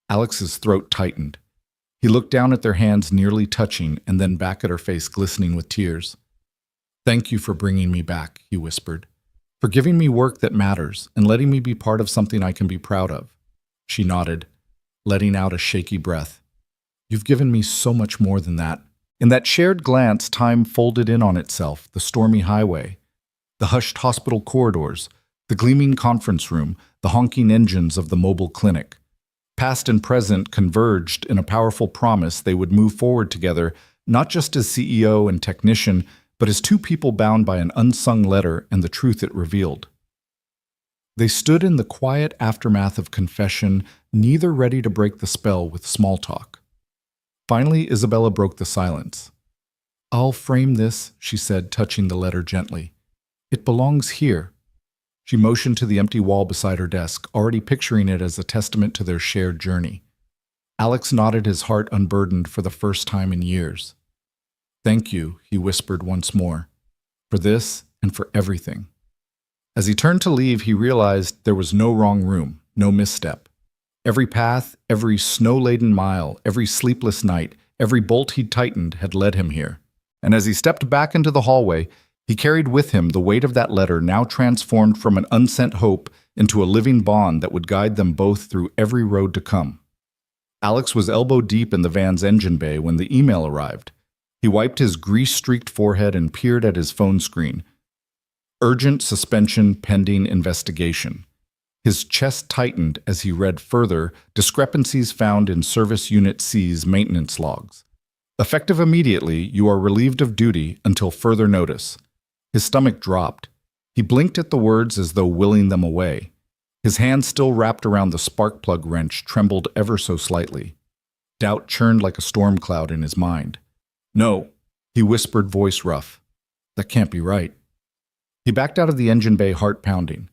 Alex's throat tightened. He looked down at their hands nearly touching and then back at her face glistening with tears. Thank you for bringing me back, he whispered. For giving me work that matters and letting me be part of something I can be proud of. She nodded, letting out a shaky breath. You've given me so much more than that. In that shared glance, time folded in on itself, the stormy highway, the hushed hospital corridors, the gleaming conference room, the honking engines of the mobile clinic. Past and present converged in a powerful promise they would move forward together, not just as CEO and technician, but as two people bound by an unsung letter and the truth it revealed. They stood in the quiet aftermath of confession, neither ready to break the spell with small talk. Finally, Isabella broke the silence. I'll frame this, she said, touching the letter gently. It belongs here. She motioned to the empty wall beside her desk, already picturing it as a testament to their shared journey. Alex nodded, his heart unburdened for the first time in years. Thank you, he whispered once more, for this and for everything. As he turned to leave, he realized there was no wrong room, no misstep. Every path, every snow-laden mile, every sleepless night, every bolt he'd tightened had led him here. And as he stepped back into the hallway, he carried with him the weight of that letter, now transformed from an unsent hope into a living bond that would guide them both through every road to come. Alex was elbow-deep in the van's engine bay when the email arrived. He wiped his grease-streaked forehead and peered at his phone screen. Urgent suspension pending investigation. His chest tightened as he read further discrepancies found in Service Unit C's maintenance logs. Effective immediately, you are relieved of duty until further notice. His stomach dropped. He blinked at the words as though willing them away. His hand still wrapped around the spark plug wrench trembled ever so slightly. Doubt churned like a storm cloud in his mind. No, he whispered, voice rough. That can't be right. He backed out of the engine bay, heart pounding.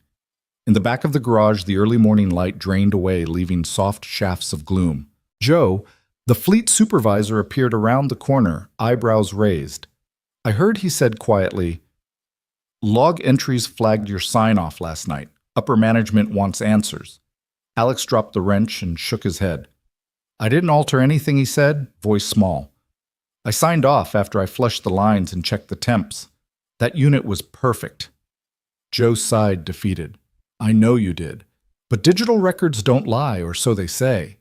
In the back of the garage, the early morning light drained away, leaving soft shafts of gloom. Joe, the fleet supervisor, appeared around the corner, eyebrows raised. I heard he said quietly, Log entries flagged your sign-off last night. Upper management wants answers. Alex dropped the wrench and shook his head. I didn't alter anything, he said, voice small. I signed off after I flushed the lines and checked the temps. That unit was perfect. Joe sighed, defeated. I know you did. But digital records don't lie, or so they say.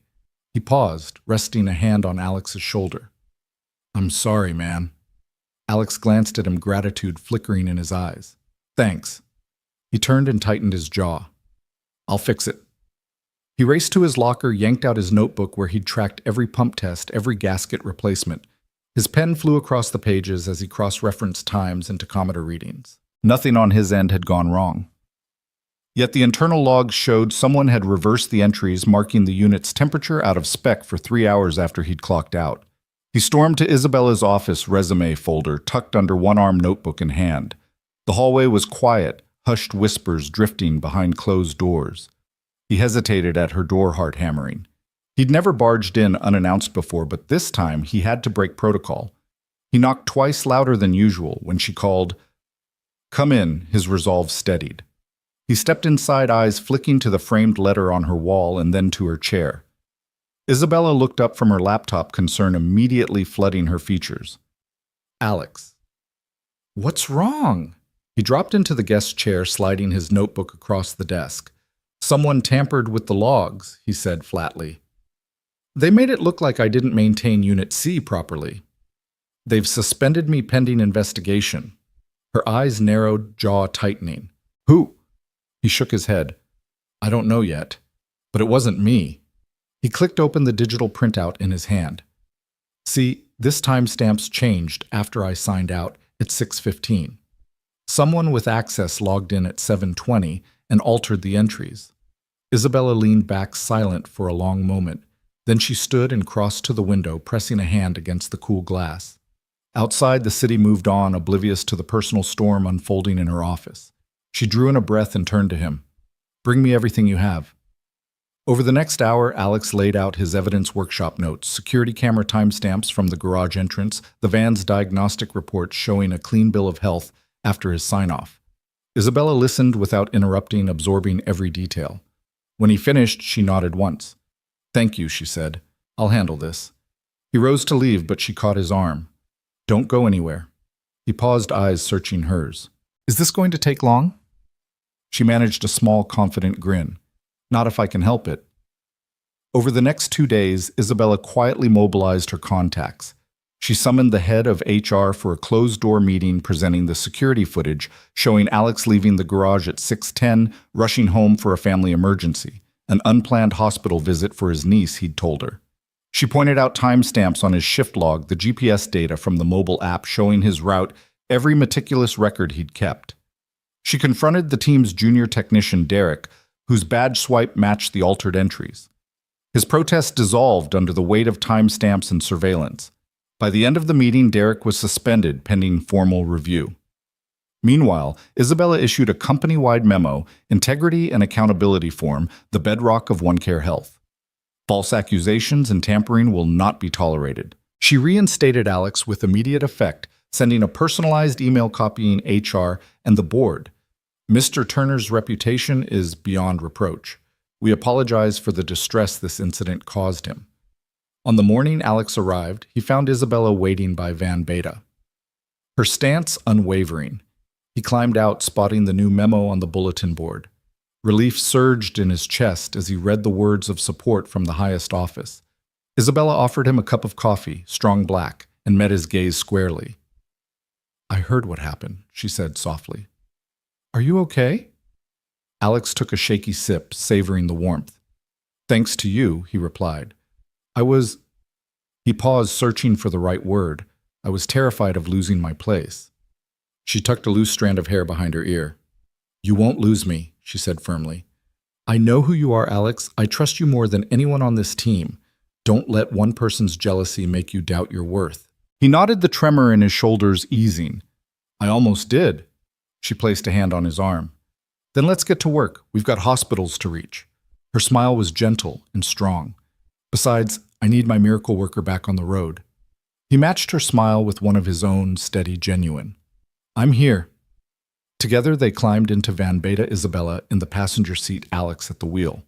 He paused, resting a hand on Alex's shoulder. I'm sorry, man. Alex glanced at him, gratitude flickering in his eyes. Thanks. He turned and tightened his jaw. I'll fix it. He raced to his locker, yanked out his notebook where he'd tracked every pump test, every gasket replacement. His pen flew across the pages as he cross-referenced times and tachometer readings. Nothing on his end had gone wrong. Yet the internal logs showed someone had reversed the entries, marking the unit's temperature out of spec for 3 hours after he'd clocked out. He stormed to Isabella's office resume folder, tucked under one-arm notebook in hand. The hallway was quiet, hushed whispers drifting behind closed doors. He hesitated at her door, heart hammering. He'd never barged in unannounced before, but this time he had to break protocol. He knocked twice louder than usual. When she called, Come in, his resolve steadied. He stepped inside, eyes flicking to the framed letter on her wall and then to her chair. Isabella looked up from her laptop, concern immediately flooding her features. Alex. What's wrong? He dropped into the guest chair, sliding his notebook across the desk. Someone tampered with the logs, he said flatly. They made it look like I didn't maintain Unit C properly. They've suspended me pending investigation. Her eyes narrowed, jaw tightening. Who? He shook his head. I don't know yet, but it wasn't me. He clicked open the digital printout in his hand. See, this timestamp's changed after I signed out at 6:15. Someone with access logged in at 7:20 and altered the entries. Isabella leaned back silent for a long moment. Then she stood and crossed to the window, pressing a hand against the cool glass. Outside, the city moved on, oblivious to the personal storm unfolding in her office. She drew in a breath and turned to him. Bring me everything you have. Over the next hour, Alex laid out his evidence workshop notes, security camera timestamps from the garage entrance, the van's diagnostic report showing a clean bill of health after his sign-off. Isabella listened without interrupting, absorbing every detail. When he finished, she nodded once. Thank you, she said. I'll handle this. He rose to leave, but she caught his arm. Don't go anywhere. He paused, eyes searching hers. Is this going to take long? She managed a small, confident grin. Not if I can help it. Over the next 2 days, Isabella quietly mobilized her contacts. She summoned the head of HR for a closed-door meeting presenting the security footage showing Alex leaving the garage at 6:10, rushing home for a family emergency, an unplanned hospital visit for his niece, he'd told her. She pointed out timestamps on his shift log, the GPS data from the mobile app showing his route, every meticulous record he'd kept. She confronted the team's junior technician, Derek, whose badge swipe matched the altered entries. His protest dissolved under the weight of timestamps and surveillance. By the end of the meeting, Derek was suspended pending formal review. Meanwhile, Isabella issued a company-wide memo, Integrity and Accountability Form, the bedrock of OneCare Health. False accusations and tampering will not be tolerated. She reinstated Alex with immediate effect, sending a personalized email copying HR and the board. Mr. Turner's reputation is beyond reproach. We apologize for the distress this incident caused him. On the morning Alex arrived, he found Isabella waiting by Van Beta. Her stance unwavering. He climbed out, spotting the new memo on the bulletin board. Relief surged in his chest as he read the words of support from the highest office. Isabella offered him a cup of coffee, strong black, and met his gaze squarely. I heard what happened, she said softly. Are you okay? Alex took a shaky sip, savoring the warmth. Thanks to you, he replied. He paused, searching for the right word. I was terrified of losing my place. She tucked a loose strand of hair behind her ear. You won't lose me, she said firmly. I know who you are, Alex. I trust you more than anyone on this team. Don't let one person's jealousy make you doubt your worth. He nodded, the tremor in his shoulders easing. I almost did. She placed a hand on his arm. Then let's get to work. We've got hospitals to reach. Her smile was gentle and strong. Besides, I need my miracle worker back on the road. He matched her smile with one of his own, steady, genuine. I'm here. Together they climbed into Van Beta, Isabella in the passenger seat, Alex at the wheel.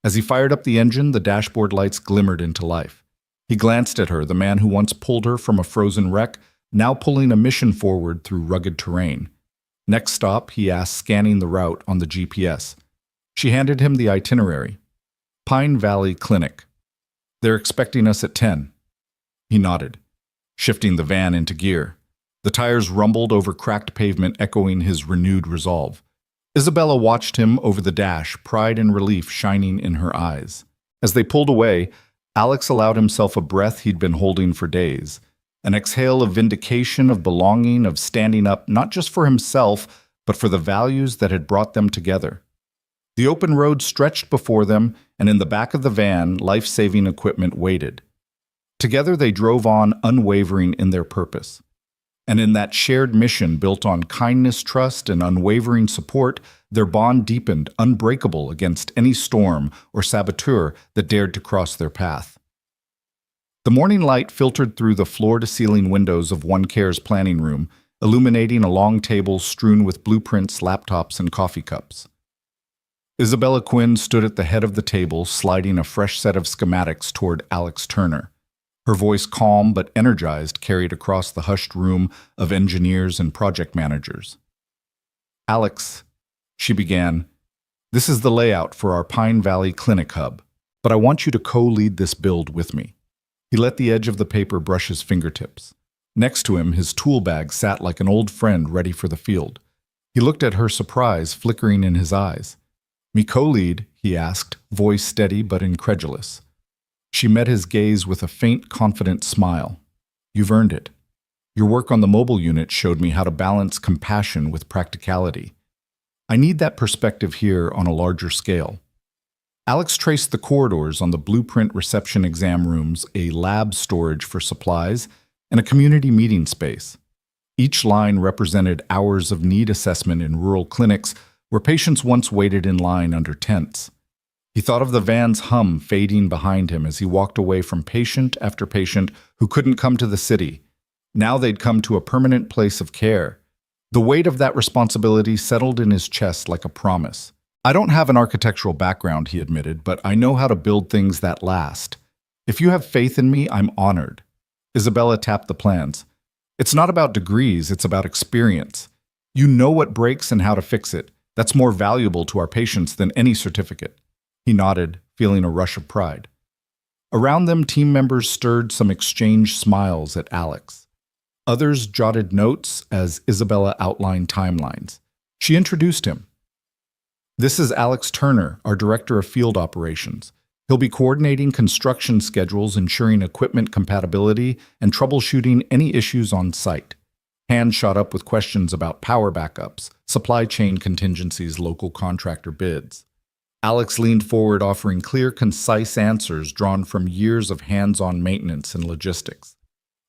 As he fired up the engine, the dashboard lights glimmered into life. He glanced at her, the man who once pulled her from a frozen wreck, now pulling a mission forward through rugged terrain. Next stop, he asked, scanning the route on the GPS. She handed him the itinerary. Pine Valley Clinic. They're expecting us at 10. He nodded, shifting the van into gear. The tires rumbled over cracked pavement, echoing his renewed resolve. Isabella watched him over the dash, pride and relief shining in her eyes. As they pulled away, Alex allowed himself a breath he'd been holding for days. An exhale of vindication, of belonging, of standing up not just for himself, but for the values that had brought them together. The open road stretched before them, and in the back of the van, life-saving equipment waited. Together they drove on, unwavering in their purpose. And in that shared mission built on kindness, trust, and unwavering support, their bond deepened, unbreakable against any storm or saboteur that dared to cross their path. The morning light filtered through the floor-to-ceiling windows of OneCare's planning room, illuminating a long table strewn with blueprints, laptops, and coffee cups. Isabella Quinn stood at the head of the table, sliding a fresh set of schematics toward Alex Turner. Her voice, calm but energized, carried across the hushed room of engineers and project managers. "Alex," she began, "this is the layout for our Pine Valley Clinic Hub, but I want you to co-lead this build with me." He let the edge of the paper brush his fingertips. Next to him, his tool bag sat like an old friend ready for the field. He looked at her, surprise flickering in his eyes. "Me co-lead?" he asked, voice steady but incredulous. She met his gaze with a faint, confident smile. "You've earned it. Your work on the mobile unit showed me how to balance compassion with practicality. I need that perspective here on a larger scale." Alex traced the corridors on the blueprint reception exam rooms, a lab storage for supplies, and a community meeting space. Each line represented hours of need assessment in rural clinics where patients once waited in line under tents. He thought of the van's hum fading behind him as he walked away from patient after patient who couldn't come to the city. Now they'd come to a permanent place of care. The weight of that responsibility settled in his chest like a promise. "I don't have an architectural background," he admitted, "but I know how to build things that last. If you have faith in me, I'm honored." Isabella tapped the plans. "It's not about degrees, it's about experience. You know what breaks and how to fix it. That's more valuable to our patients than any certificate." He nodded, feeling a rush of pride. Around them, team members stirred some exchanged smiles at Alex. Others jotted notes as Isabella outlined timelines. She introduced him. "This is Alex Turner, our Director of Field Operations. He'll be coordinating construction schedules, ensuring equipment compatibility, and troubleshooting any issues on site." Hands shot up with questions about power backups, supply chain contingencies, local contractor bids. Alex leaned forward, offering clear, concise answers drawn from years of hands-on maintenance and logistics.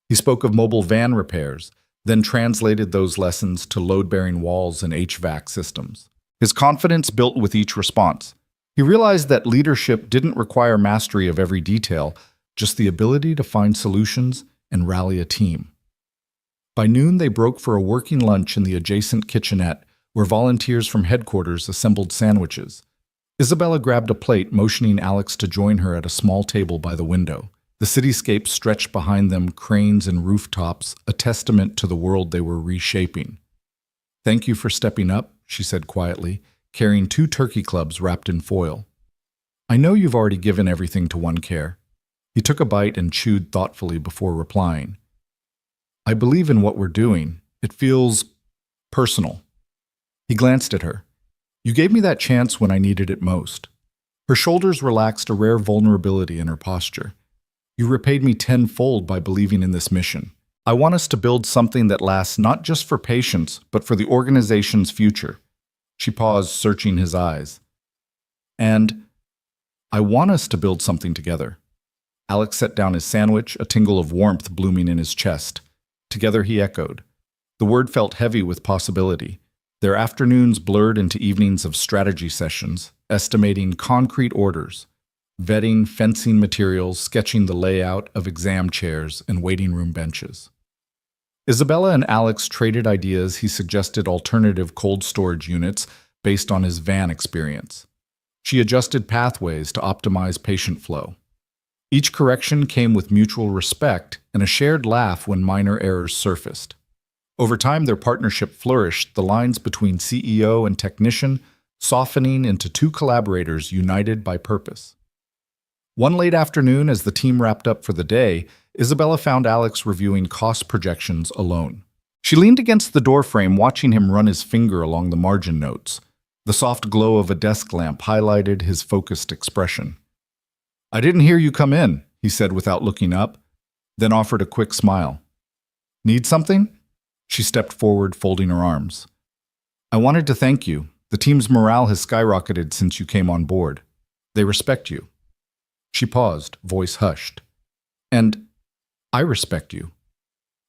He spoke of mobile van repairs, then translated those lessons to load-bearing walls and HVAC systems. His confidence built with each response. He realized that leadership didn't require mastery of every detail, just the ability to find solutions and rally a team. By noon, they broke for a working lunch in the adjacent kitchenette, where volunteers from headquarters assembled sandwiches. Isabella grabbed a plate, motioning Alex to join her at a small table by the window. The cityscape stretched behind them, cranes and rooftops, a testament to the world they were reshaping. "Thank you for stepping up," she said quietly, carrying 2 turkey clubs wrapped in foil. "I know you've already given everything to OneCare." He took a bite and chewed thoughtfully before replying. "I believe in what we're doing. It feels personal." He glanced at her. "You gave me that chance when I needed it most." Her shoulders relaxed, a rare vulnerability in her posture. "You repaid me tenfold by believing in this mission. I want us to build something that lasts not just for patients, but for the organization's future." She paused, searching his eyes. "And I want us to build something together." Alex set down his sandwich, a tingle of warmth blooming in his chest. Together, he echoed. The word felt heavy with possibility. Their afternoons blurred into evenings of strategy sessions, estimating concrete orders, vetting fencing materials, sketching the layout of exam chairs and waiting room benches. Isabella and Alex traded ideas. He suggested alternative cold storage units based on his van experience. She adjusted pathways to optimize patient flow. Each correction came with mutual respect and a shared laugh when minor errors surfaced. Over time, their partnership flourished, the lines between CEO and technician softening into 2 collaborators united by purpose. One late afternoon, as the team wrapped up for the day, Isabella found Alex reviewing cost projections alone. She leaned against the doorframe, watching him run his finger along the margin notes. The soft glow of a desk lamp highlighted his focused expression. "I didn't hear you come in," he said without looking up, then offered a quick smile. "Need something?" She stepped forward, folding her arms. "I wanted to thank you. The team's morale has skyrocketed since you came on board. They respect you." She paused, voice hushed. "And I respect you."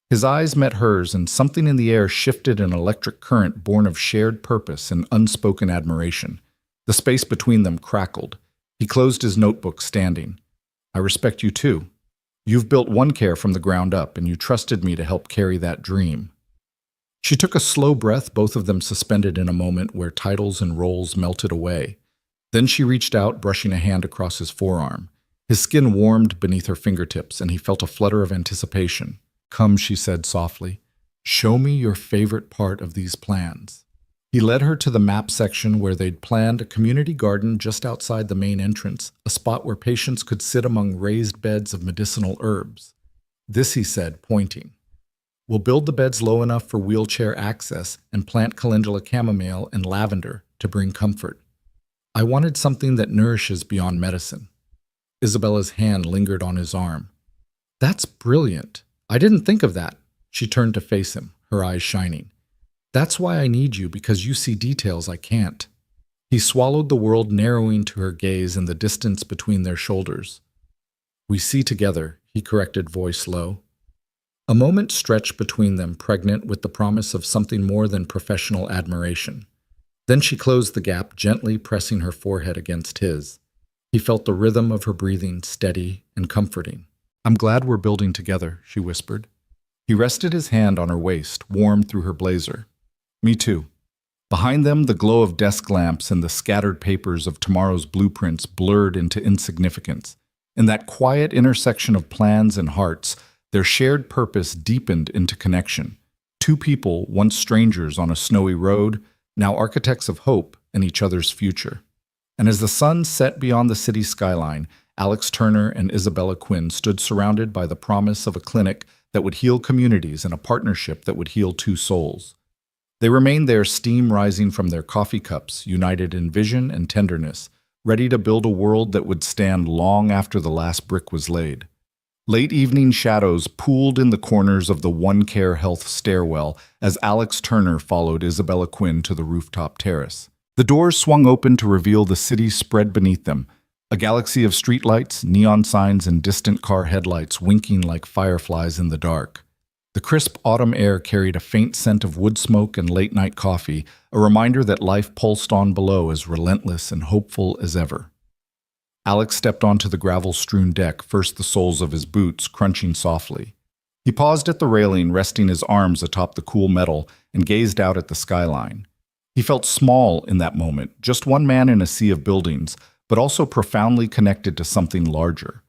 His eyes met hers, and something in the air shifted, an electric current born of shared purpose and unspoken admiration. The space between them crackled. He closed his notebook, standing. "I respect you too. You've built OneCare from the ground up, and you trusted me to help carry that dream." She took a slow breath, both of them suspended in a moment where titles and roles melted away. Then she reached out, brushing a hand across his forearm. His skin warmed beneath her fingertips, and he felt a flutter of anticipation. "Come," she said softly. "Show me your favorite part of these plans." He led her to the map section where they'd planned a community garden just outside the main entrance, a spot where patients could sit among raised beds of medicinal herbs. "This," he said, pointing. "We'll build the beds low enough for wheelchair access and plant calendula chamomile and lavender to bring comfort. I wanted something that nourishes beyond medicine." Isabella's hand lingered on his arm. "That's brilliant. I didn't think of that." She turned to face him, her eyes shining. "That's why I need you, because you see details I can't." He swallowed, the world narrowing to her gaze and the distance between their shoulders. "We see together," he corrected, voice low. A moment stretched between them, pregnant with the promise of something more than professional admiration. Then she closed the gap, gently pressing her forehead against his. He felt the rhythm of her breathing, steady and comforting. "I'm glad we're building together," she whispered. He rested his hand on her waist, warm through her blazer. "Me too." Behind them, the glow of desk lamps and the scattered papers of tomorrow's blueprints blurred into insignificance. In that quiet intersection of plans and hearts, their shared purpose deepened into connection. Two people, once strangers on a snowy road, now architects of hope and each other's future. And as the sun set beyond the city skyline, Alex Turner and Isabella Quinn stood surrounded by the promise of a clinic that would heal communities and a partnership that would heal two souls. They remained there, steam rising from their coffee cups, united in vision and tenderness, ready to build a world that would stand long after the last brick was laid. Late evening shadows pooled in the corners of the One Care Health stairwell as Alex Turner followed Isabella Quinn to the rooftop terrace. The doors swung open to reveal the city spread beneath them, a galaxy of streetlights, neon signs, and distant car headlights winking like fireflies in the dark. The crisp autumn air carried a faint scent of wood smoke and late-night coffee, a reminder that life pulsed on below as relentless and hopeful as ever. Alex stepped onto the gravel-strewn deck, first the soles of his boots crunching softly. He paused at the railing, resting his arms atop the cool metal, and gazed out at the skyline. He felt small in that moment, just one man in a sea of buildings, but also profoundly connected to something larger.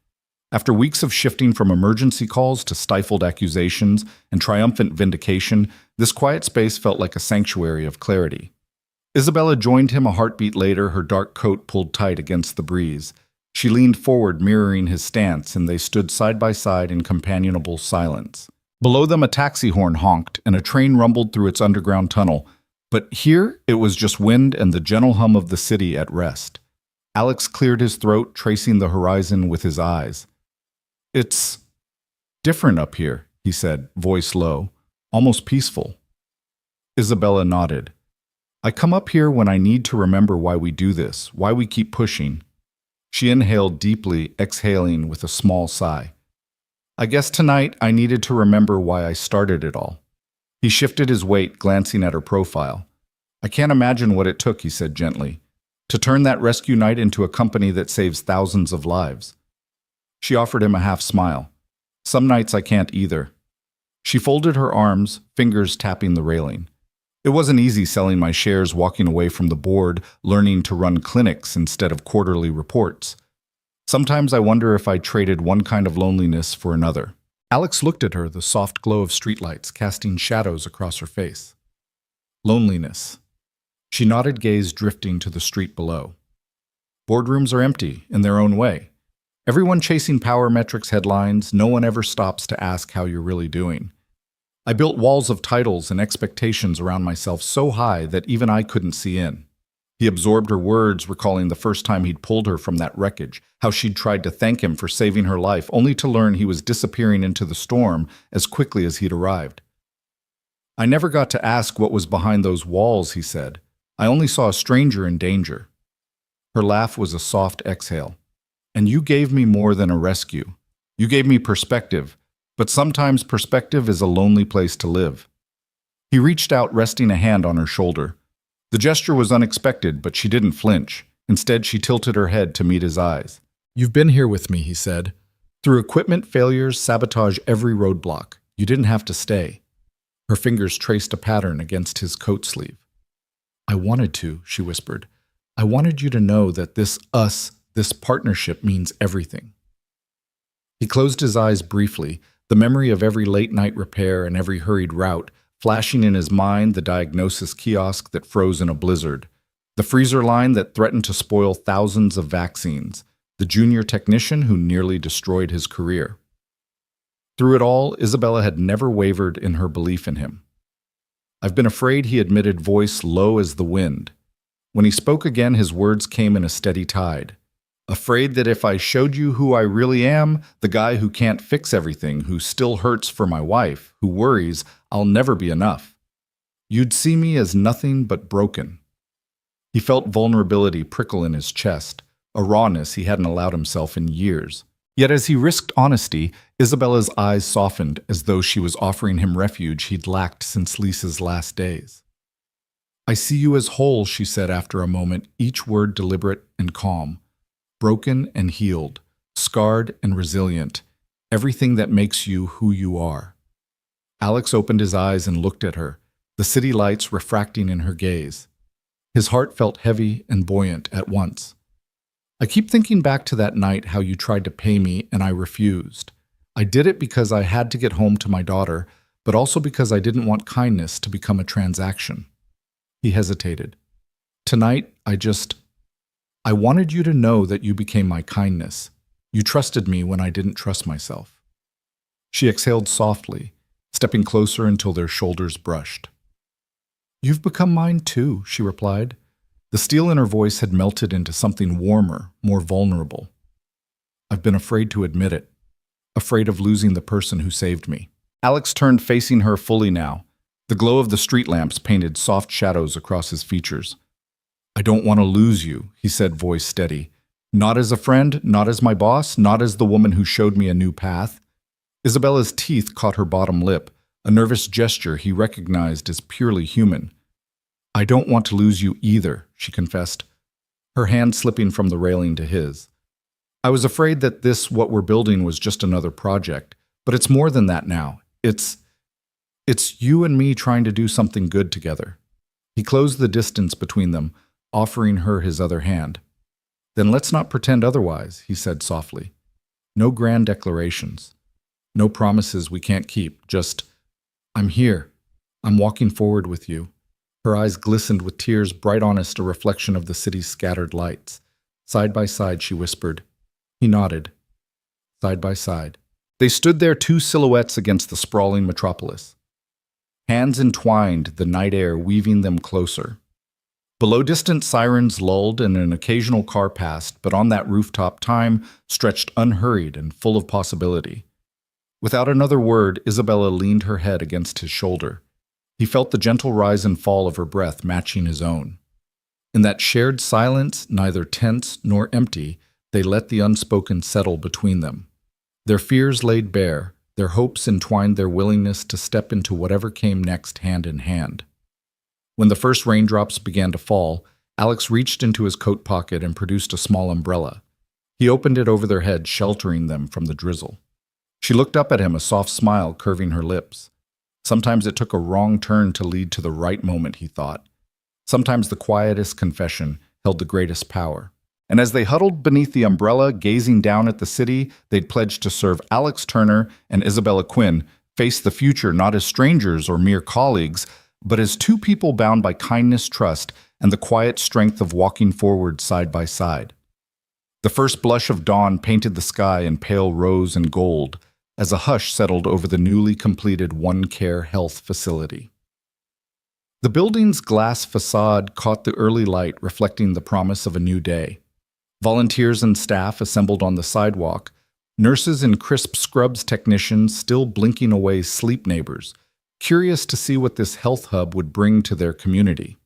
After weeks of shifting from emergency calls to stifled accusations and triumphant vindication, this quiet space felt like a sanctuary of clarity. Isabella joined him a heartbeat later, her dark coat pulled tight against the breeze. She leaned forward, mirroring his stance, and they stood side by side in companionable silence. Below them, a taxi horn honked, and a train rumbled through its underground tunnel. But here, it was just wind and the gentle hum of the city at rest. Alex cleared his throat, tracing the horizon with his eyes. "It's different up here," he said, voice low, almost peaceful. Isabella nodded. "I come up here when I need to remember why we do this, why we keep pushing." She inhaled deeply, exhaling with a small sigh. "I guess tonight I needed to remember why I started it all." He shifted his weight, glancing at her profile. "I can't imagine what it took," he said gently, "to turn that rescue night into a company that saves thousands of lives." She offered him a half smile. "Some nights I can't either." She folded her arms, fingers tapping the railing. "It wasn't easy selling my shares, walking away from the board, learning to run clinics instead of quarterly reports. Sometimes I wonder if I traded one kind of loneliness for another." Alex looked at her, the soft glow of streetlights casting shadows across her face. "Loneliness." She nodded, gaze drifting to the street below. "Boardrooms are empty, in their own way. Everyone chasing power metrics headlines, no one ever stops to ask how you're really doing. I built walls of titles and expectations around myself so high that even I couldn't see in." He absorbed her words, recalling the first time he'd pulled her from that wreckage, how she'd tried to thank him for saving her life, only to learn he was disappearing into the storm as quickly as he'd arrived. "I never got to ask what was behind those walls," he said. "I only saw a stranger in danger." Her laugh was a soft exhale. "And you gave me more than a rescue. You gave me perspective, but sometimes perspective is a lonely place to live." He reached out, resting a hand on her shoulder. The gesture was unexpected, but she didn't flinch. Instead, she tilted her head to meet his eyes. "You've been here with me," he said. "Through equipment failures, sabotage, every roadblock. You didn't have to stay." Her fingers traced a pattern against his coat sleeve. "I wanted to," she whispered. I wanted you to know that this partnership means everything. He closed his eyes briefly, the memory of every late-night repair and every hurried route, flashing in his mind the diagnosis kiosk that froze in a blizzard, the freezer line that threatened to spoil thousands of vaccines, the junior technician who nearly destroyed his career. Through it all, Isabella had never wavered in her belief in him. "I've been afraid," he admitted, voice low as the wind. When he spoke again, his words came in a steady tide. "Afraid that if I showed you who I really am, the guy who can't fix everything, who still hurts for my wife, who worries I'll never be enough, you'd see me as nothing but broken." He felt vulnerability prickle in his chest, a rawness he hadn't allowed himself in years. Yet as he risked honesty, Isabella's eyes softened as though she was offering him refuge he'd lacked since Lisa's last days. "I see you as whole," she said after a moment, each word deliberate and calm. "Broken and healed, scarred and resilient, everything that makes you who you are." Alex opened his eyes and looked at her, the city lights refracting in her gaze. His heart felt heavy and buoyant at once. "I keep thinking back to that night how you tried to pay me and I refused. I did it because I had to get home to my daughter, but also because I didn't want kindness to become a transaction." He hesitated. "Tonight, I wanted you to know that you became my kindness. You trusted me when I didn't trust myself." She exhaled softly, stepping closer until their shoulders brushed. "You've become mine too," she replied. The steel in her voice had melted into something warmer, more vulnerable. "I've been afraid to admit it, afraid of losing the person who saved me." Alex turned, facing her fully now. The glow of the street lamps painted soft shadows across his features. "I don't want to lose you," he said, voice steady. "Not as a friend, not as my boss, not as the woman who showed me a new path." Isabella's teeth caught her bottom lip, a nervous gesture he recognized as purely human. "I don't want to lose you either," she confessed, her hand slipping from the railing to his. "I was afraid that what we're building was just another project, but it's more than that now. It's you and me trying to do something good together." He closed the distance between them, offering her his other hand. "Then let's not pretend otherwise," he said softly. "No grand declarations. No promises we can't keep. Just, I'm here. I'm walking forward with you." Her eyes glistened with tears, bright honest, a reflection of the city's scattered lights. "Side by side," she whispered. He nodded. Side by side. They stood there, two silhouettes against the sprawling metropolis. Hands entwined, the night air weaving them closer. Below, distant sirens lulled and an occasional car passed, but on that rooftop time stretched unhurried and full of possibility. Without another word, Isabella leaned her head against his shoulder. He felt the gentle rise and fall of her breath matching his own. In that shared silence, neither tense nor empty, they let the unspoken settle between them. Their fears laid bare, their hopes entwined, their willingness to step into whatever came next hand in hand. When the first raindrops began to fall, Alex reached into his coat pocket and produced a small umbrella. He opened it over their heads, sheltering them from the drizzle. She looked up at him, a soft smile curving her lips. Sometimes it took a wrong turn to lead to the right moment, he thought. Sometimes the quietest confession held the greatest power. And as they huddled beneath the umbrella, gazing down at the city they'd pledged to serve, Alex Turner and Isabella Quinn faced the future not as strangers or mere colleagues, but as two people bound by kindness, trust, and the quiet strength of walking forward side by side. The first blush of dawn painted the sky in pale rose and gold, as a hush settled over the newly completed One Care Health facility. The building's glass facade caught the early light, reflecting the promise of a new day. Volunteers and staff assembled on the sidewalk, nurses in crisp scrubs, technicians still blinking away sleep neighbors, curious to see what this health hub would bring to their community.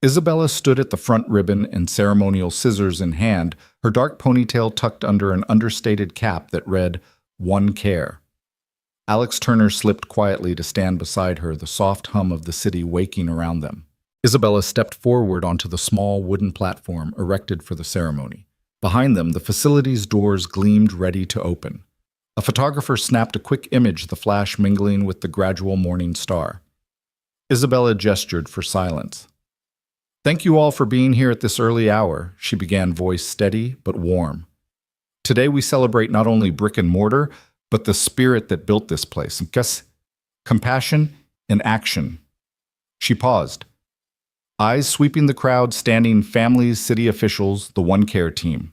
Isabella stood at the front, ribbon and ceremonial scissors in hand, her dark ponytail tucked under an understated cap that read, "One Care." Alex Turner slipped quietly to stand beside her, the soft hum of the city waking around them. Isabella stepped forward onto the small wooden platform erected for the ceremony. Behind them, the facility's doors gleamed, ready to open. A photographer snapped a quick image, the flash mingling with the gradual morning star. Isabella gestured for silence. Thank you all for being here at this early hour, she began, voice steady but warm. Today we celebrate not only brick and mortar, but the spirit that built this place. Compassion in action. She paused, eyes sweeping the crowd, standing families, city officials, the One Care team.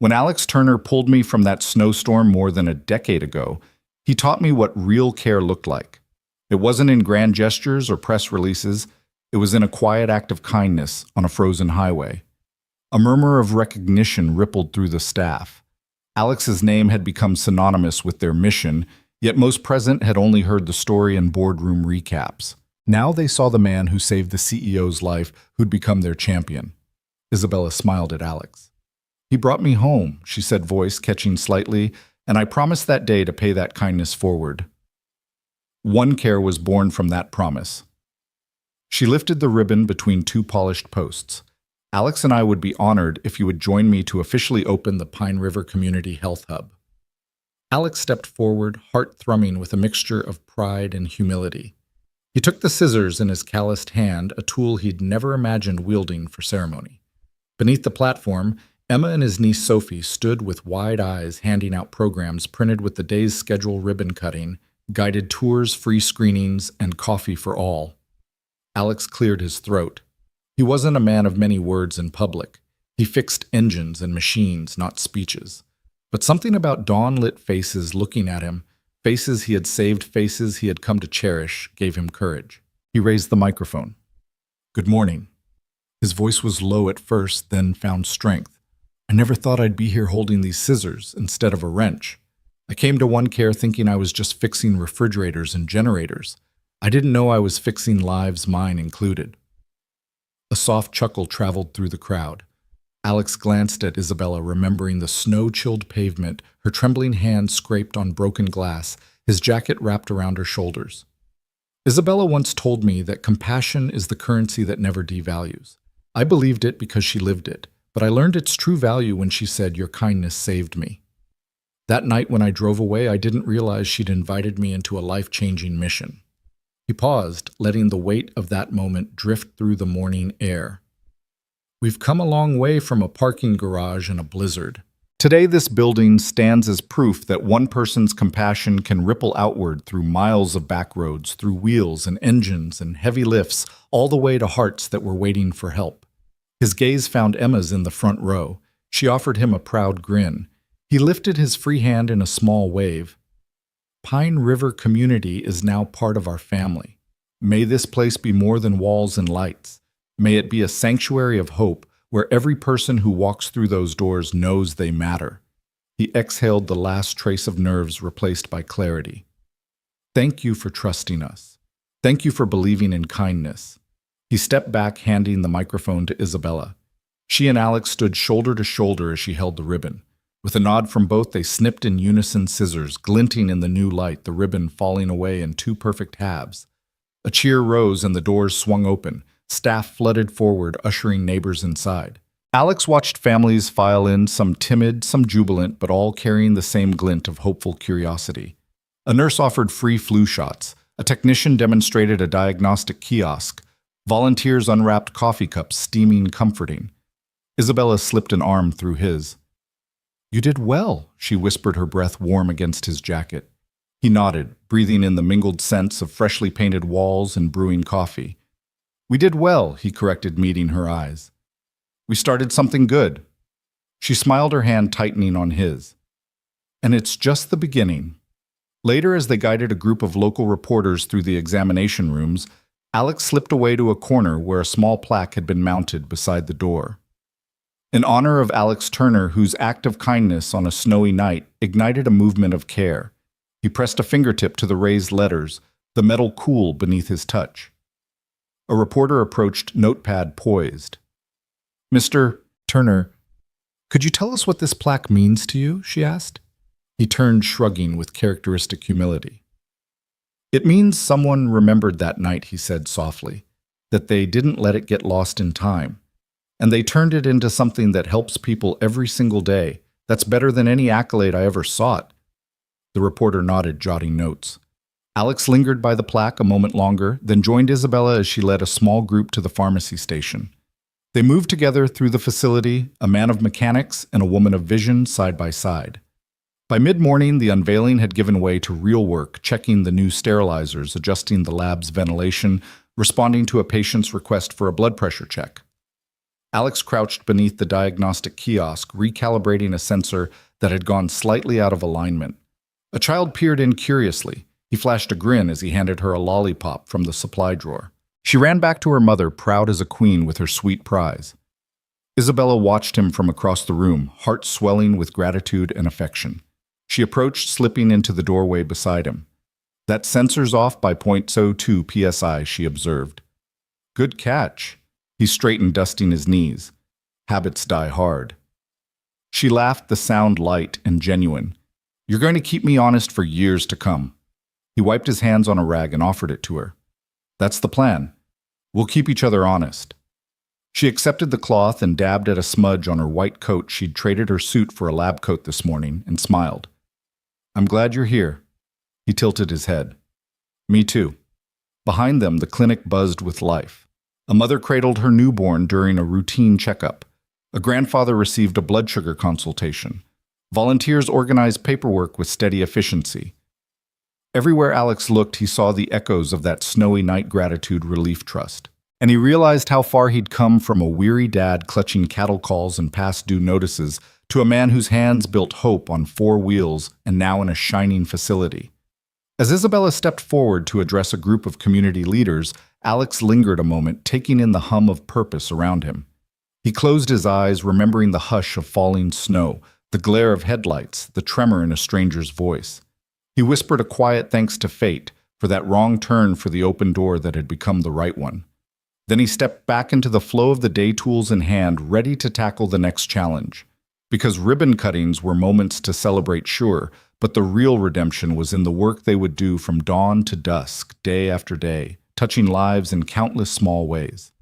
When Alex Turner pulled me from that snowstorm more than a decade ago, he taught me what real care looked like. It wasn't in grand gestures or press releases. It was in a quiet act of kindness on a frozen highway. A murmur of recognition rippled through the staff. Alex's name had become synonymous with their mission, yet most present had only heard the story in boardroom recaps. Now they saw the man who saved the CEO's life, who'd become their champion. Isabella smiled at Alex. He brought me home, she said, voice catching slightly, and I promised that day to pay that kindness forward. One Care was born from that promise. She lifted the ribbon between two polished posts. Alex and I would be honored if you would join me to officially open the Pine River Community Health Hub. Alex stepped forward, heart thrumming with a mixture of pride and humility. He took the scissors in his calloused hand, a tool he'd never imagined wielding for ceremony. Beneath the platform, Emma and his niece Sophie stood with wide eyes handing out programs printed with the day's schedule, ribbon cutting, guided tours, free screenings, and coffee for all. Alex cleared his throat. He wasn't a man of many words in public. He fixed engines and machines, not speeches. But something about dawn-lit faces looking at him, faces he had saved, faces he had come to cherish, gave him courage. He raised the microphone. Good morning. His voice was low at first, then found strength. I never thought I'd be here holding these scissors instead of a wrench. I came to One Care thinking I was just fixing refrigerators and generators. I didn't know I was fixing lives, mine included. A soft chuckle traveled through the crowd. Alex glanced at Isabella, remembering the snow-chilled pavement, her trembling hand scraped on broken glass, his jacket wrapped around her shoulders. Isabella once told me that compassion is the currency that never devalues. I believed it because she lived it, but I learned its true value when she said, "Your kindness saved me." That night when I drove away, I didn't realize she'd invited me into a life-changing mission. He paused, letting the weight of that moment drift through the morning air. We've come a long way from a parking garage in a blizzard. Today, this building stands as proof that one person's compassion can ripple outward through miles of back roads, through wheels and engines and heavy lifts, all the way to hearts that were waiting for help. His gaze found Emma's in the front row. She offered him a proud grin. He lifted his free hand in a small wave. Pine River Community is now part of our family. May this place be more than walls and lights. May it be a sanctuary of hope where every person who walks through those doors knows they matter. He exhaled, the last trace of nerves replaced by clarity. Thank you for trusting us. Thank you for believing in kindness. He stepped back, handing the microphone to Isabella. She and Alex stood shoulder to shoulder as she held the ribbon. With a nod from both, they snipped in unison, scissors glinting in the new light, the ribbon falling away in two perfect halves. A cheer rose and the doors swung open. Staff flooded forward, ushering neighbors inside. Alex watched families file in, some timid, some jubilant, but all carrying the same glint of hopeful curiosity. A nurse offered free flu shots. A technician demonstrated a diagnostic kiosk. Volunteers unwrapped coffee cups, steaming, comforting. Isabella slipped an arm through his. You did well, she whispered, her breath warm against his jacket. He nodded, breathing in the mingled scents of freshly painted walls and brewing coffee. We did well, he corrected, meeting her eyes. We started something good. She smiled, her hand tightening on his. And it's just the beginning. Later, as they guided a group of local reporters through the examination rooms, Alex slipped away to a corner where a small plaque had been mounted beside the door. In honor of Alex Turner, whose act of kindness on a snowy night ignited a movement of care. He pressed a fingertip to the raised letters, the metal cool beneath his touch. A reporter approached, notepad poised. Mr. Turner, could you tell us what this plaque means to you? She asked. He turned, shrugging with characteristic humility. It means someone remembered that night, he said softly, that they didn't let it get lost in time. And they turned it into something that helps people every single day. That's better than any accolade I ever sought. The reporter nodded, jotting notes. Alex lingered by the plaque a moment longer, then joined Isabella as she led a small group to the pharmacy station. They moved together through the facility, a man of mechanics and a woman of vision side by side. By mid-morning, the unveiling had given way to real work, checking the new sterilizers, adjusting the lab's ventilation, responding to a patient's request for a blood pressure check. Alex crouched beneath the diagnostic kiosk, recalibrating a sensor that had gone slightly out of alignment. A child peered in curiously. He flashed a grin as he handed her a lollipop from the supply drawer. She ran back to her mother, proud as a queen with her sweet prize. Isabella watched him from across the room, heart swelling with gratitude and affection. She approached, slipping into the doorway beside him. "That sensor's off by 0.02 psi, she observed. "Good catch." He straightened, dusting his knees. "Habits die hard." She laughed, the sound light and genuine. "You're going to keep me honest for years to come." He wiped his hands on a rag and offered it to her. "That's the plan. We'll keep each other honest." She accepted the cloth and dabbed at a smudge on her white coat. She'd traded her suit for a lab coat this morning and smiled. "I'm glad you're here." He tilted his head. "Me too." Behind them, the clinic buzzed with life. A mother cradled her newborn during a routine checkup. A grandfather received a blood sugar consultation. Volunteers organized paperwork with steady efficiency. Everywhere Alex looked, he saw the echoes of that snowy night gratitude relief trust. And he realized how far he'd come from a weary dad clutching cattle calls and past due notices to a man whose hands built hope on 4 wheels and now in a shining facility. As Isabella stepped forward to address a group of community leaders, Alex lingered a moment, taking in the hum of purpose around him. He closed his eyes, remembering the hush of falling snow, the glare of headlights, the tremor in a stranger's voice. He whispered a quiet thanks to fate for that wrong turn for the open door that had become the right one. Then he stepped back into the flow of the day, tools in hand, ready to tackle the next challenge. Because ribbon cuttings were moments to celebrate, sure, but the real redemption was in the work they would do from dawn to dusk, day after day, touching lives in countless small ways.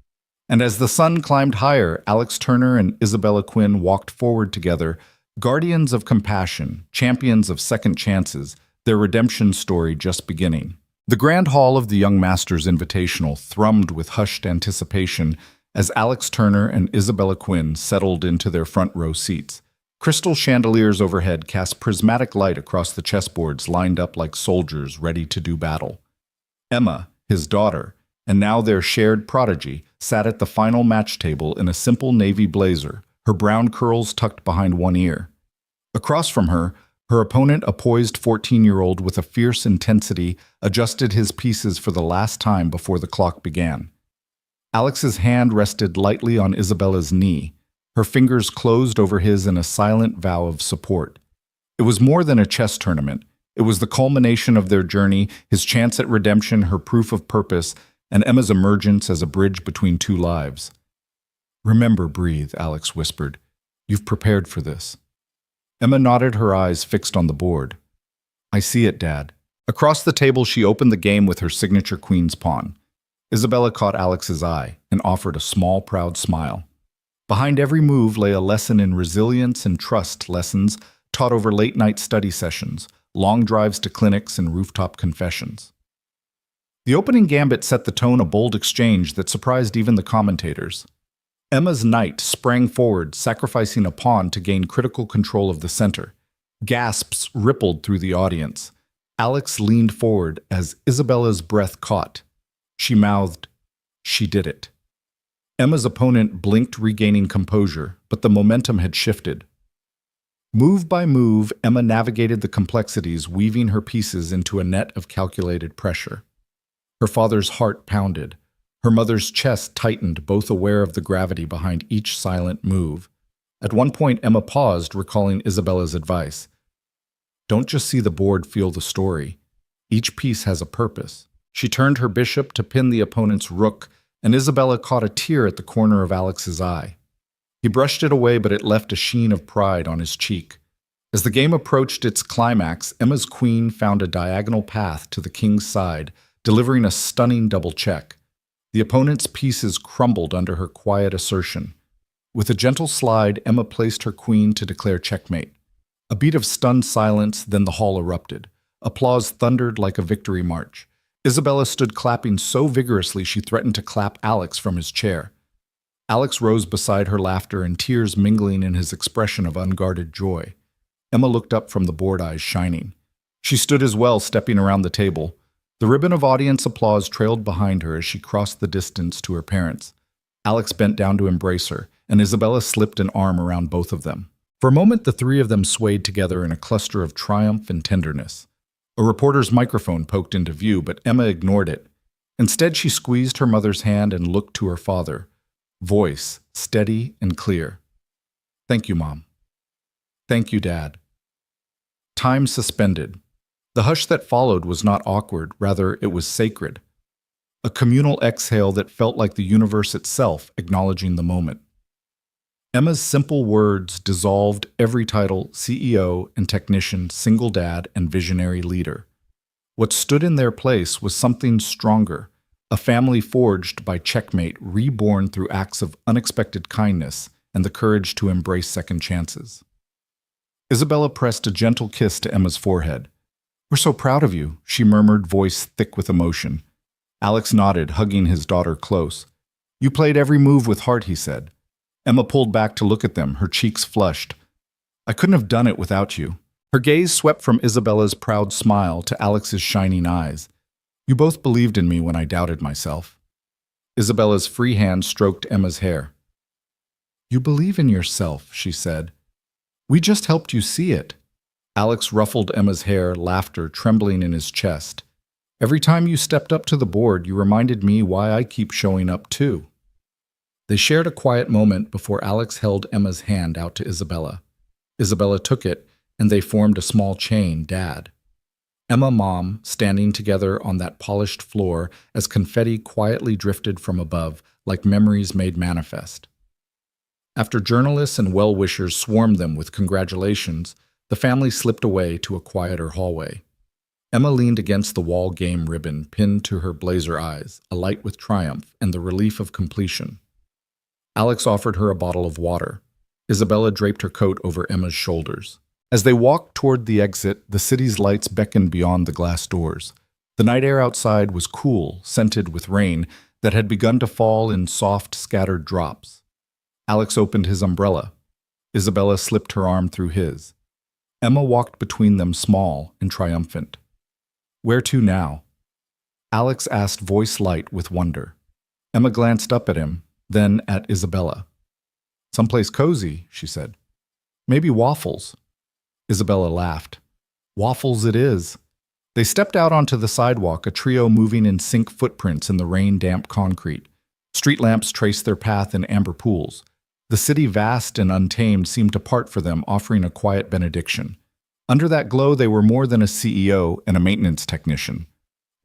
And as the sun climbed higher, Alex Turner and Isabella Quinn walked forward together, guardians of compassion, champions of second chances, their redemption story just beginning. The grand hall of the Young Masters Invitational thrummed with hushed anticipation as Alex Turner and Isabella Quinn settled into their front row seats. Crystal chandeliers overhead cast prismatic light across the chessboards lined up like soldiers ready to do battle. Emma, his daughter, and now their shared prodigy, sat at the final match table in a simple navy blazer, her brown curls tucked behind one ear. Across from her, her opponent, a poised 14-year-old with a fierce intensity, adjusted his pieces for the last time before the clock began. Alex's hand rested lightly on Isabella's knee. Her fingers closed over his in a silent vow of support. It was more than a chess tournament. It was the culmination of their journey, his chance at redemption, her proof of purpose, and Emma's emergence as a bridge between 2 lives. "Remember, breathe," Alex whispered. "You've prepared for this." Emma nodded, her eyes fixed on the board. "I see it, Dad." Across the table, she opened the game with her signature queen's pawn. Isabella caught Alex's eye and offered a small, proud smile. Behind every move lay a lesson in resilience and trust, lessons taught over late-night study sessions, long drives to clinics, and rooftop confessions. The opening gambit set the tone, a bold exchange that surprised even the commentators. Emma's knight sprang forward, sacrificing a pawn to gain critical control of the center. Gasps rippled through the audience. Alex leaned forward as Isabella's breath caught. She mouthed, "She did it." Emma's opponent blinked, regaining composure, but the momentum had shifted. Move by move, Emma navigated the complexities, weaving her pieces into a net of calculated pressure. Her father's heart pounded. Her mother's chest tightened, both aware of the gravity behind each silent move. At one point, Emma paused, recalling Isabella's advice. "Don't just see the board, feel the story. Each piece has a purpose." She turned her bishop to pin the opponent's rook, and Isabella caught a tear at the corner of Alex's eye. He brushed it away, but it left a sheen of pride on his cheek. As the game approached its climax, Emma's queen found a diagonal path to the king's side, delivering a stunning double check. The opponent's pieces crumbled under her quiet assertion. With a gentle slide, Emma placed her queen to declare checkmate. A beat of stunned silence, then the hall erupted. Applause thundered like a victory march. Isabella stood clapping so vigorously she threatened to clap Alex from his chair. Alex rose beside her laughter and tears mingling in his expression of unguarded joy. Emma looked up from the bored eyes shining. She stood as well, stepping around the table. The ribbon of audience applause trailed behind her as she crossed the distance to her parents. Alex bent down to embrace her, and Isabella slipped an arm around both of them. For a moment, the three of them swayed together in a cluster of triumph and tenderness. A reporter's microphone poked into view, but Emma ignored it. Instead, she squeezed her mother's hand and looked to her father. Voice steady and clear. "Thank you, Mom. Thank you, Dad." Time suspended. The hush that followed was not awkward, rather it was sacred. A communal exhale that felt like the universe itself acknowledging the moment. Emma's simple words dissolved every title, CEO and technician, single dad and visionary leader. What stood in their place was something stronger, a family forged by checkmate, reborn through acts of unexpected kindness and the courage to embrace second chances. Isabella pressed a gentle kiss to Emma's forehead. "We're so proud of you," she murmured, voice thick with emotion. Alex nodded, hugging his daughter close. "You played every move with heart," he said. Emma pulled back to look at them, her cheeks flushed. "I couldn't have done it without you." Her gaze swept from Isabella's proud smile to Alex's shining eyes. "You both believed in me when I doubted myself." Isabella's free hand stroked Emma's hair. "You believe in yourself," she said. "We just helped you see it." Alex ruffled Emma's hair, laughter trembling in his chest. "Every time you stepped up to the board, you reminded me why I keep showing up too." They shared a quiet moment before Alex held Emma's hand out to Isabella. Isabella took it, and they formed a small chain, Dad. Emma, Mom, standing together on that polished floor as confetti quietly drifted from above, like memories made manifest. After journalists and well-wishers swarmed them with congratulations, the family slipped away to a quieter hallway. Emma leaned against the wall game ribbon pinned to her blazer eyes, alight with triumph and the relief of completion. Alex offered her a bottle of water. Isabella draped her coat over Emma's shoulders. As they walked toward the exit, the city's lights beckoned beyond the glass doors. The night air outside was cool, scented with rain that had begun to fall in soft, scattered drops. Alex opened his umbrella. Isabella slipped her arm through his. Emma walked between them, small and triumphant. "Where to now?" Alex asked, voice light with wonder. Emma glanced up at him, then at Isabella. "Someplace cozy," she said. "Maybe Waffles." Isabella laughed. "Waffles it is." They stepped out onto the sidewalk, a trio moving in sync footprints in the rain-damp concrete. Street lamps traced their path in amber pools. The city, vast and untamed, seemed to part for them, offering a quiet benediction. Under that glow, they were more than a CEO and a maintenance technician.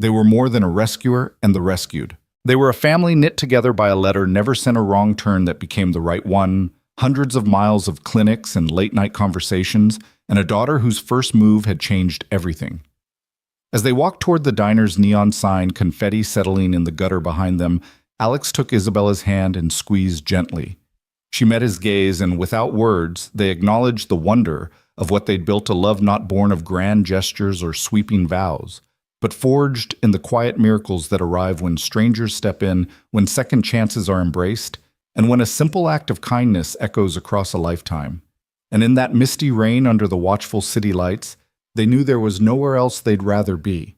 They were more than a rescuer and the rescued. They were a family knit together by a letter never sent a wrong turn that became the right one, hundreds of miles of clinics and late-night conversations, and a daughter whose first move had changed everything. As they walked toward the diner's neon sign, confetti settling in the gutter behind them, Alex took Isabella's hand and squeezed gently. She met his gaze, and without words, they acknowledged the wonder of what they'd built, a love not born of grand gestures or sweeping vows, but forged in the quiet miracles that arrive when strangers step in, when second chances are embraced, and when a simple act of kindness echoes across a lifetime. And in that misty rain under the watchful city lights, they knew there was nowhere else they'd rather be.